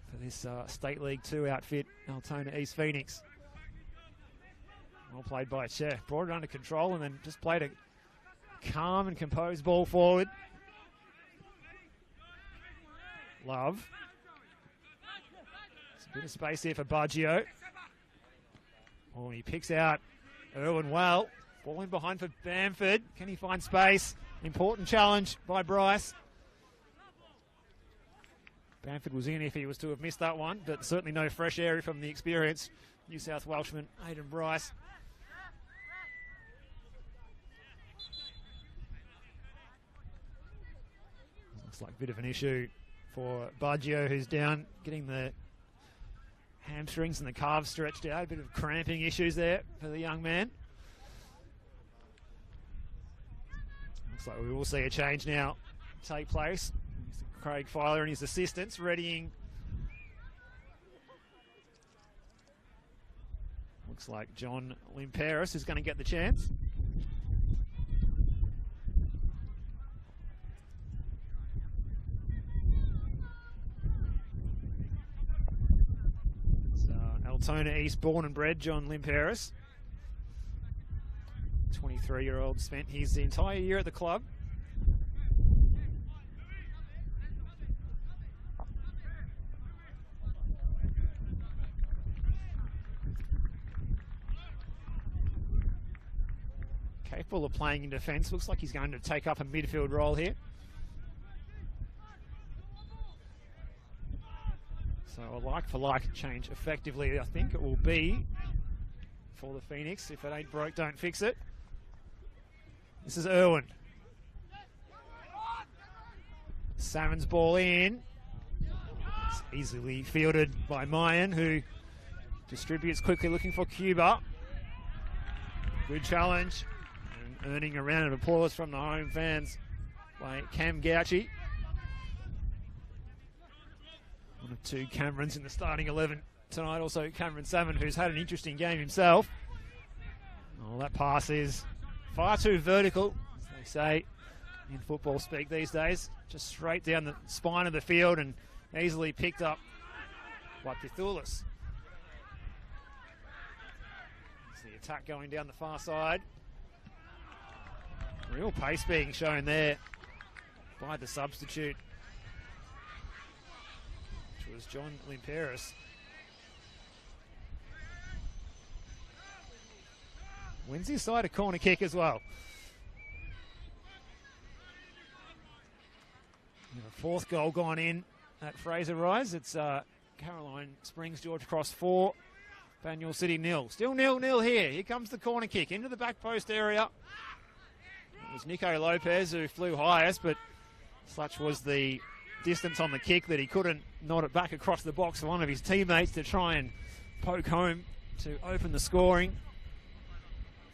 for this State League 2 outfit, Altona East Phoenix. Well played by Che. Brought it under control and then just played a calm and composed ball forward. Love. There's a bit of space here for Baggio. Oh, he picks out Irwin well. Ball in behind for Bamford. Can he find space? Important challenge by Bryce. Bamford was in if he was to have missed that one, but certainly no fresh air from the experienced New South Welshman Aidan Bryce. Looks like a bit of an issue for Baggio, who's down, getting the hamstrings and the calves stretched out. A bit of cramping issues there for the young man. Looks like we will see a change now take place. Craig Filer and his assistants readying. Looks like John Limperis is going to get the chance. Altona East, born and bred, John Limperis. 23-year-old spent his entire year at the club. Capable of playing in defence. Looks like he's going to take up a midfield role here. So a like-for-like change effectively, I think it will be for the Phoenix. If it ain't broke, don't fix it. This is Irwin. Salmon's ball in. It's easily fielded by Mayan, who distributes quickly, looking for Cuba. Good challenge. And earning a round of applause from the home fans by Cam Gauchi. One of two Camerons in the starting 11 tonight. Also Cameron Salmon, who's had an interesting game himself. Oh, that pass is far too vertical, as they say in football speak these days. Just straight down the spine of the field and easily picked up by Pithoulis. It's the attack going down the far side. Real pace being shown there by the substitute, which was John Limperis. Wins his side a corner kick as well. And a fourth goal gone in at Fraser Rise. It's Caroline Springs George Cross 4, Banyule City 0. Still 0-0 here. Here comes the corner kick into the back post area. It was Nico Lopez who flew highest, but such was the distance on the kick that he couldn't nod it back across the box for one of his teammates to try and poke home to open the scoring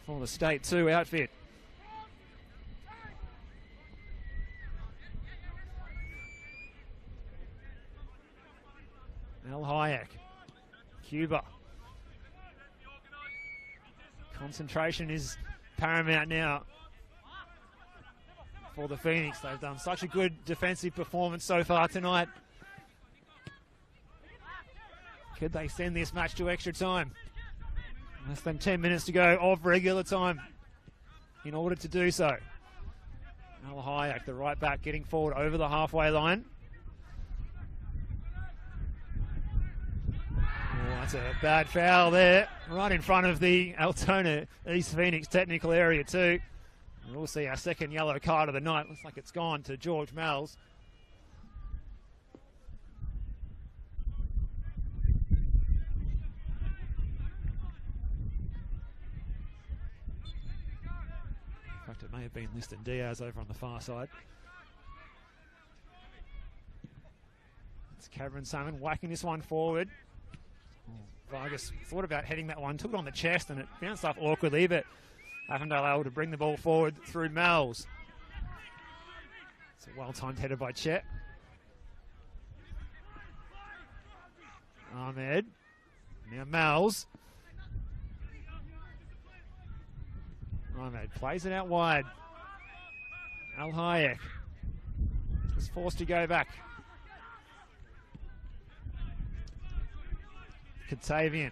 for the State 2 outfit. Al Hayek, Cuba. Concentration is paramount now for the Phoenix. They've done such a good defensive performance so far tonight. Could they send this match to extra time? Less than 10 minutes to go of regular time in order to do so. Al Hayek, the right back, getting forward over the halfway line. Oh, that's a bad foul there, right in front of the Altona East Phoenix technical area too. And we'll see our second yellow card of the night. Looks like it's gone to George Malles. In fact, it may have been Liston Diaz over on the far side. It's Cameron Salmon whacking this one forward. Vargas thought about heading that one, took it on the chest, and it bounced off awkwardly, but Avondale able to bring the ball forward through Malles. It's a well-timed header by Chet. Ahmed. Now Malles. Ahmed plays it out wide. Al Hayek was forced to go back. Katavian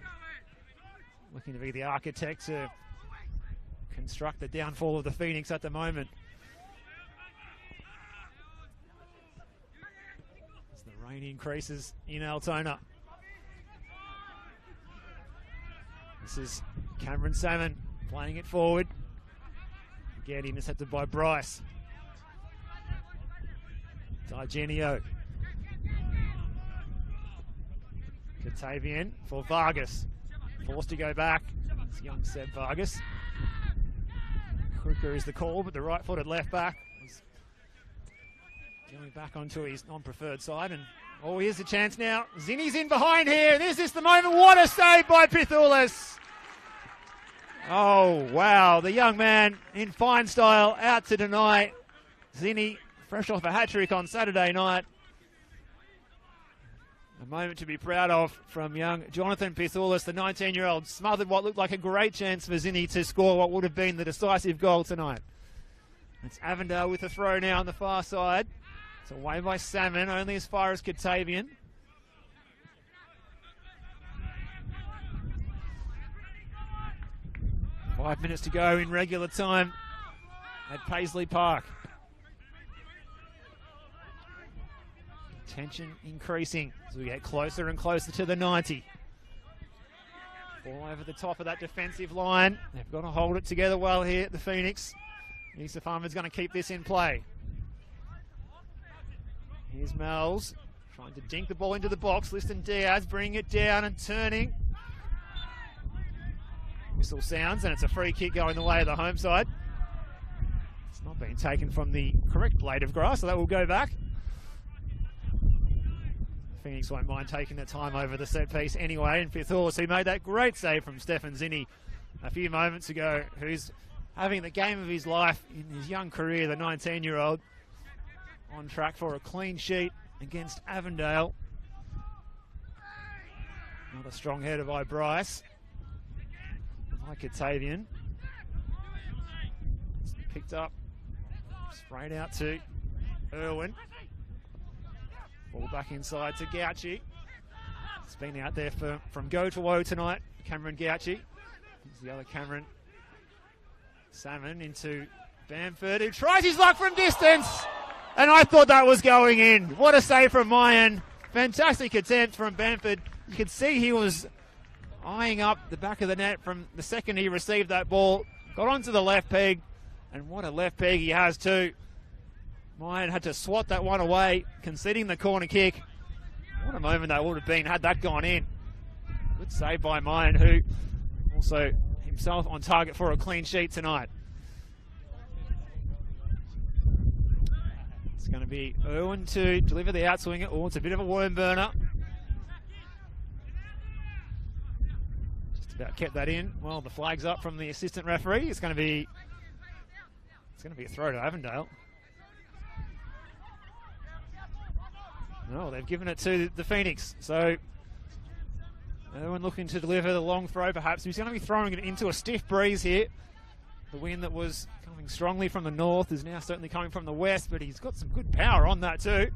looking to be the architect to construct the downfall of the Phoenix at the moment. As the rain increases in Altona. This is Cameron Salmon playing it forward. Again intercepted by Bryce. D'Argenio. Katavian for Vargas. Forced to go back. It's young Seb Vargas. Quicker is the call, but the right-footed left back was going back onto his non-preferred side. And oh, here's the chance now. Zinni's in behind here. This is the moment. What a save by Pithoulis. Oh, wow. The young man in fine style out to deny. Zinni, fresh off a hat-trick on Saturday night. A moment to be proud of from young Jonathan Pithoulis, the 19-year-old, smothered what looked like a great chance for Zinni to score what would have been the decisive goal tonight. It's Avondale with a throw now on the far side. It's away by Salmon, only as far as Katavian. 5 minutes to go in regular time at Paisley Park. Tension increasing as we get closer and closer to the 90. All over the top of that defensive line. They've got to hold it together well here at the Phoenix. East Farmer's going to keep this in play. Here's Mells trying to dink the ball into the box. Liston Diaz bringing it down and turning. Whistle sounds and it's a free kick going the way of the home side. It's not being taken from the correct blade of grass, so that will go back. Phoenix won't mind taking the time over the set piece anyway. And fifth horse, who made that great save from Stefan Zinni a few moments ago, who's having the game of his life in his young career, the 19-year-old, on track for a clean sheet against Avondale. Another strong header by Bryce. By Katavian. Picked up, sprayed out to Irwin. Ball back inside to Gauci. It's been out there from go to woe tonight. Cameron Gauci. Here's the other Cameron. Salmon into Bamford, who tries his luck from distance. And I thought that was going in. What a save from Mayan. Fantastic attempt from Bamford. You could see he was eyeing up the back of the net from the second he received that ball. Got onto the left peg. And what a left peg he has too. Mayan had to swat that one away, conceding the corner kick. What a moment that would have been had that gone in. Good save by Mayan, who also himself on target for a clean sheet tonight. It's going to be Irwin to deliver the outswinger. Oh, it's a bit of a worm burner. Just about kept that in. Well, the flag's up from the assistant referee. It's going to be a throw to Avondale. No, they've given it to the Phoenix. So Irwin looking to deliver the long throw perhaps. He's going to be throwing it into a stiff breeze here. The wind that was coming strongly from the north is now certainly coming from the west, but he's got some good power on that too. It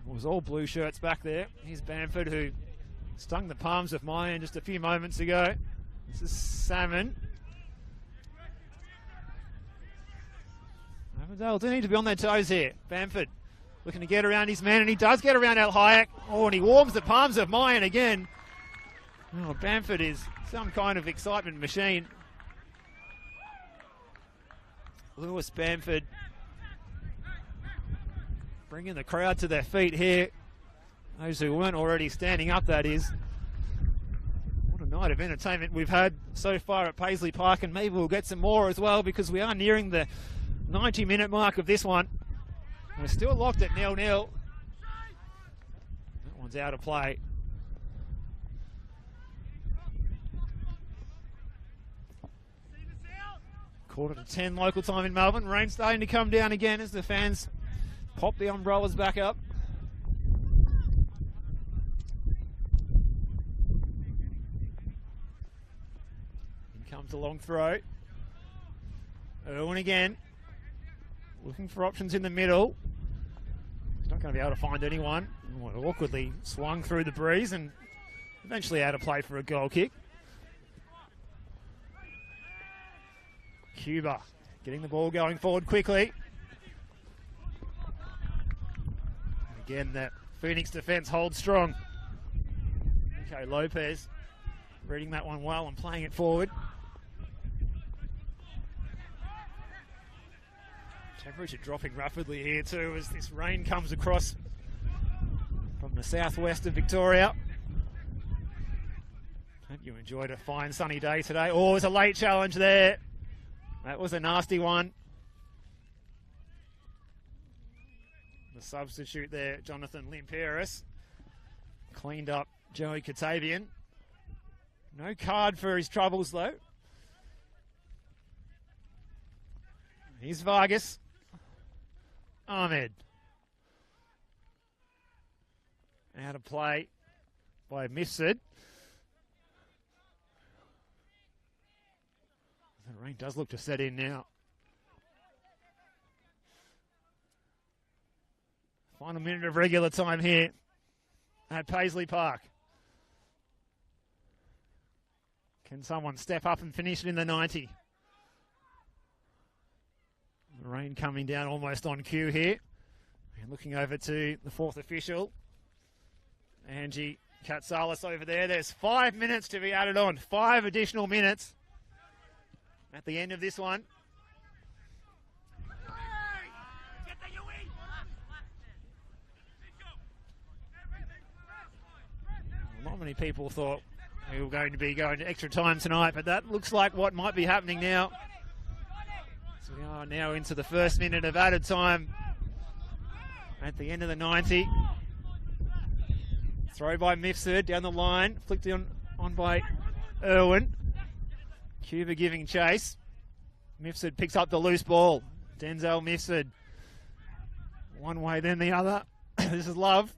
was all blue shirts back there. Here's Bamford, who stung the palms of Mayan just a few moments ago. This is Salmon. Avondale do need to be on their toes here. Bamford looking to get around his man, and he does get around Al Hayek. Oh, and he warms the palms of Mayan again. Oh, Bamford is some kind of excitement machine. Lewis Bamford bringing the crowd to their feet here. Those who weren't already standing up, that is. What a night of entertainment we've had so far at Paisley Park, and maybe we'll get some more as well, because we are nearing the 90-minute mark of this one. We're still locked at 0-0. That one's out of play. Quarter to 10 local time in Melbourne. Rain starting to come down again as the fans pop the umbrellas back up. In comes the long throw. Irwin again. Looking for options in the middle. He's not going to be able to find anyone. Oh, awkwardly swung through the breeze and eventually out of play for a goal kick. Cuba getting the ball going forward quickly. Again, that Phoenix defence holds strong. Okay, Lopez reading that one well and playing it forward. Temperature dropping rapidly here too as this rain comes across from the southwest of Victoria. Hope you enjoyed a fine sunny day today. Oh, there's a late challenge there. That was a nasty one. The substitute there, Jonathan Limperis, cleaned up Joey Katavian. No card for his troubles though. Here's Vargas. Ahmed. Out of play by Mifsud. The rain does look to set in now. Final minute of regular time here at Paisley Park. Can someone step up and finish it in the 90? The rain coming down almost on cue here. And looking over to the fourth official, Angie Katsalis over there. There's 5 minutes to be added on. 5 additional minutes at the end of this one. Not many people thought we were going to be going to extra time tonight, but that looks like what might be happening now. So we are now into the first minute of added time at the end of the 90. Throw by Mifsud down the line, flicked on by Irwin. Cuba giving chase. Mifsud picks up the loose ball. Denzel Mifsud. One way, then the other. This is Love.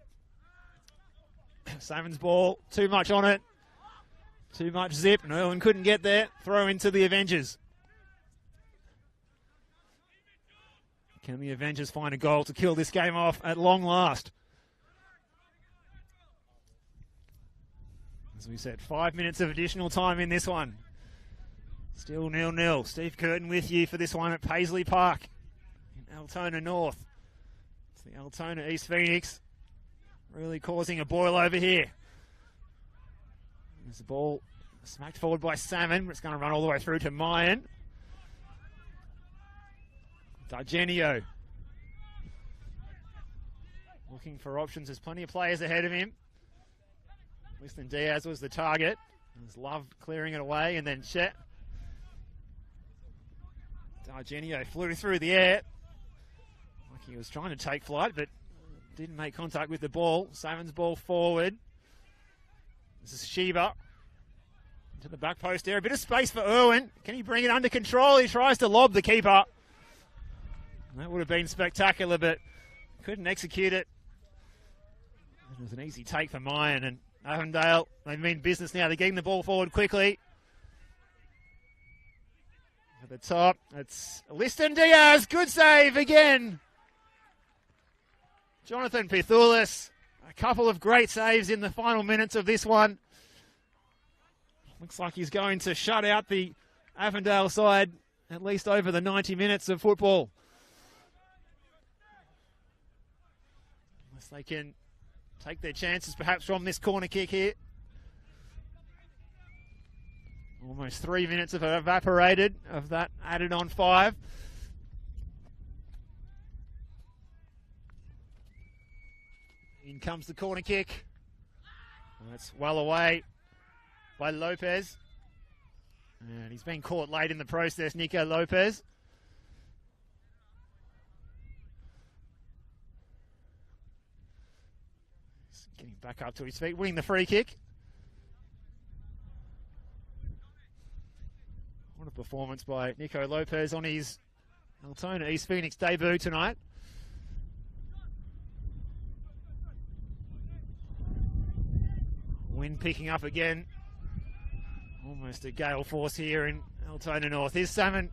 Savins ball, too much on it. Too much zip, and Irwin couldn't get there. Throw into the Avengers. Can the Avengers find a goal to kill this game off at long last? As we said, 5 minutes of additional time in this one. Still 0-0. Steve Curtin with you for this one at Paisley Park in Altona North. It's the Altona East Phoenix really causing a boil over here. There's the ball smacked forward by Salmon, but it's going to run all the way through to Mayan. D'Argenio looking for options. There's plenty of players ahead of him. Winston Diaz was the target. There's Love clearing it away, and then Chet. D'Argenio flew through the air like he was trying to take flight, but didn't make contact with the ball. Savins ball forward. This is Sheba. To the back post there. A bit of space for Irwin. Can he bring it under control? He tries to lob the keeper. That would have been spectacular, but couldn't execute it. It was an easy take for Mayan, and Avondale, they mean business now. They're getting the ball forward quickly. At the top, it's Liston Diaz. Good save again. Jonathan Pithulis. A couple of great saves in the final minutes of this one. Looks like he's going to shut out the Avondale side at least over the 90 minutes of football. Unless they can take their chances perhaps from this corner kick here. Almost 3 minutes have evaporated of that added on 5. In comes the corner kick. That's well away by Lopez. And he's been caught late in the process, Nico Lopez. He's getting back up to his feet, winning the free kick. What a performance by Nico Lopez on his Altona East Phoenix debut tonight. Wind picking up again. Almost a gale force here in Altona North. Here's Salmon.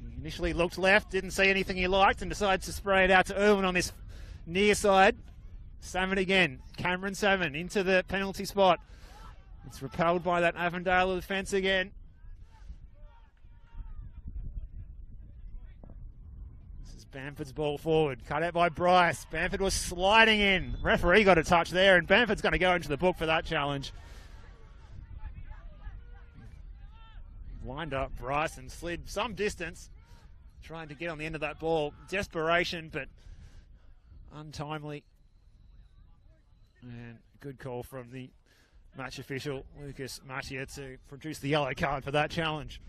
He initially looked left, didn't see anything he liked, and decides to spray it out to Irwin on this near side. Salmon again. Cameron Salmon into the penalty spot. It's repelled by that Avondale defence again. This is Bamford's ball forward. Cut out by Bryce. Bamford was sliding in. Referee got a touch there, and Bamford's going to go into the book for that challenge. Lined up Bryce and slid some distance, trying to get on the end of that ball. Desperation, but untimely. And good call from the match official, Lucas Mattia, to produce the yellow card for that challenge.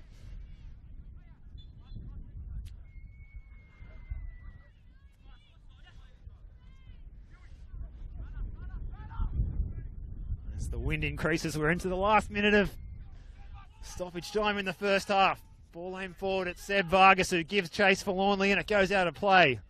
As the wind increases, we're into the last minute of stoppage time in the first half. Ball aimed forward at Seb Vargas, who gives chase forlornly, and it goes out of play.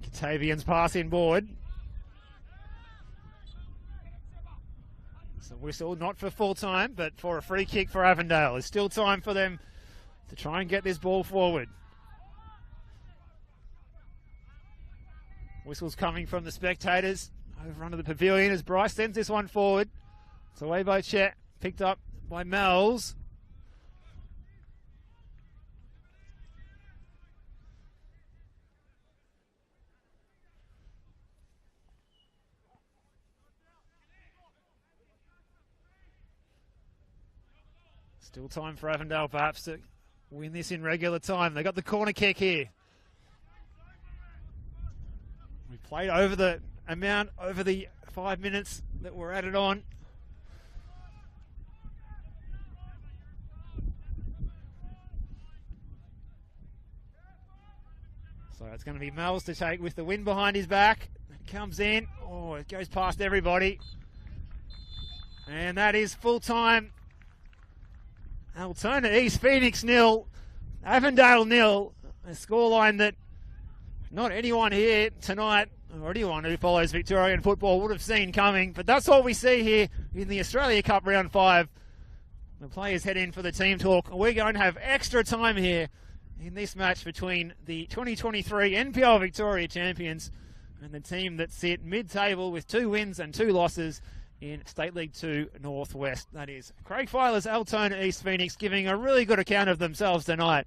Katavian's pass inboard. Whistle, not for full time, but for a free kick for Avondale. There's still time for them to try and get this ball forward. Whistle's coming from the spectators over under the pavilion as Bryce sends this one forward. It's away by Chet, picked up by Mells. Still time for Avondale perhaps to win this in regular time. They got the corner kick here. We played over the amount, over the 5 minutes that were added on. So it's going to be Mells to take with the wind behind his back. It comes in. Oh, it goes past everybody. And that is full time. Altona East Phoenix 0, Avondale 0. A scoreline that not anyone here tonight, or anyone who follows Victorian football, would have seen coming. But that's what we see here in the Australia Cup Round 5. The players head in for the team talk. We're going to have extra time here in this match between the 2023 NPL Victoria champions and the team that sit mid-table with 2 wins and 2 losses in State League 2 Northwest. That is Craig Filer's Altona East Phoenix giving a really good account of themselves tonight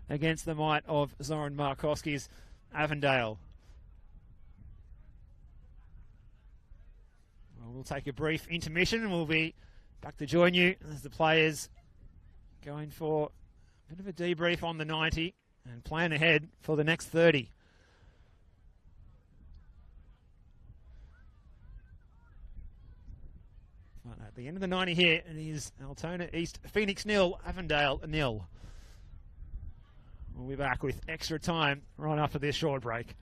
against the might of Zoran Markowski's Avondale. Well, we'll take a brief intermission and we'll be back to join you as the players going for a bit of a debrief on the 90 and plan ahead for the next 30. At the end of the 90 here, it is Altona East Phoenix 0, Avondale 0. We'll be back with extra time right after this short break.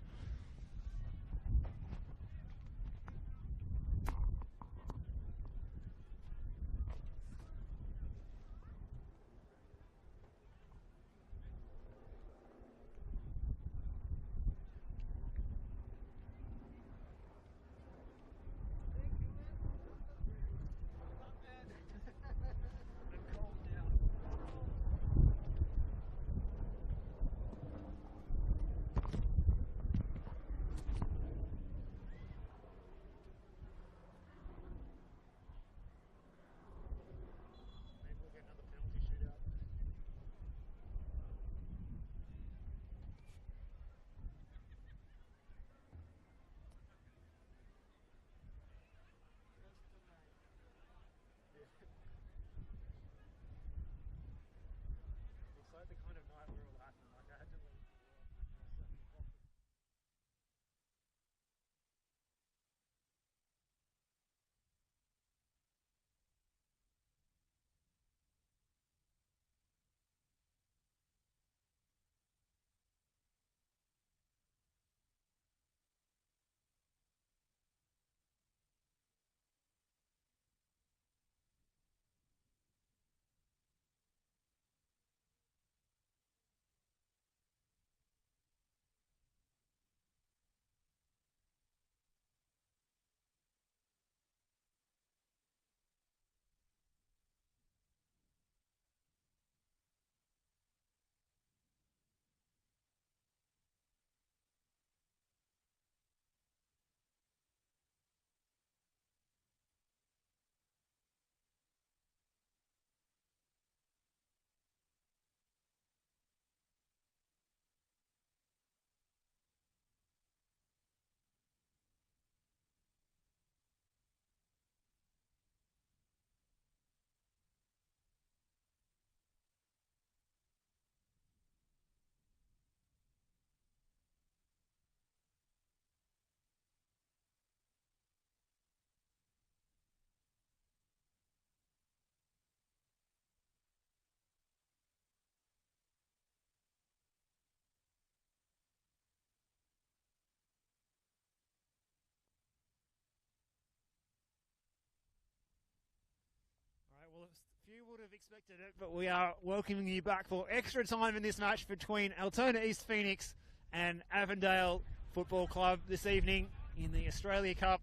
Well, few would have expected it, but we are welcoming you back for extra time in this match between Altona East Phoenix and Avondale Football Club this evening in the Australia Cup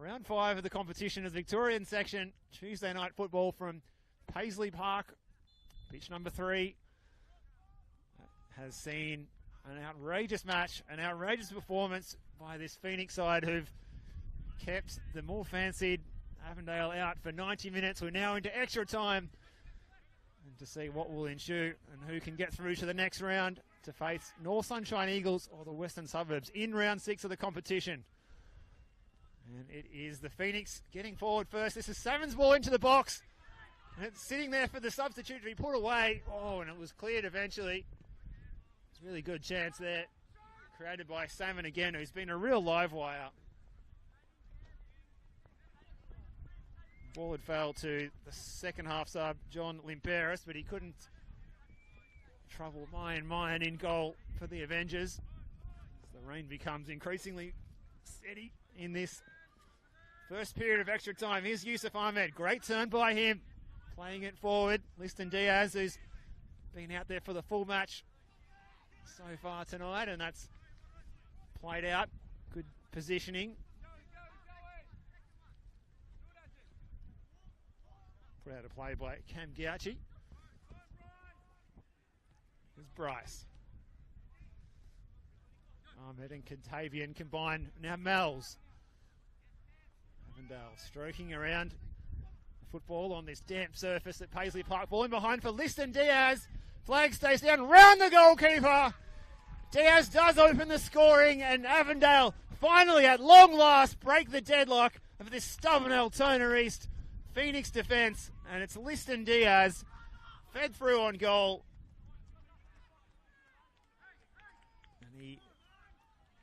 Round 5 of the competition is Victorian section. Tuesday night football from Paisley Park. Pitch number 3 has seen an outrageous match, an outrageous performance by this Phoenix side who've kept the more fancied Avondale out for 90 minutes. We're now into extra time and to see what will ensue and who can get through to the next round to face North Sunshine Eagles or the Western Suburbs in round 6 of the competition. And it is the Phoenix getting forward first. This is Salmon's ball into the box. And it's sitting there for the substitute to be put away. Oh, and it was cleared eventually. It's a really good chance there. Created by Salmon again, who's been a real live wire. Ball had fell to the second half sub, John Limperis, but he couldn't trouble Mayan in goal for the Avengers. As the rain becomes increasingly steady in this first period of extra time. Here's Yusuf Ahmed. Great turn by him. Playing it forward. Liston Diaz, who's been out there for the full match so far tonight, and that's played out. Good positioning. Put out a play by Cam Giacchi. Here's Bryce. Ahmed and Contavian combine. Now Mells. Avondale stroking around the football on this damp surface at Paisley Park. Ball in behind for Liston Diaz. Flag stays down. Round the goalkeeper. Diaz does open the scoring, and Avondale finally at long last break the deadlock of this stubborn Altona East Phoenix defence. And it's Liston Diaz fed through on goal.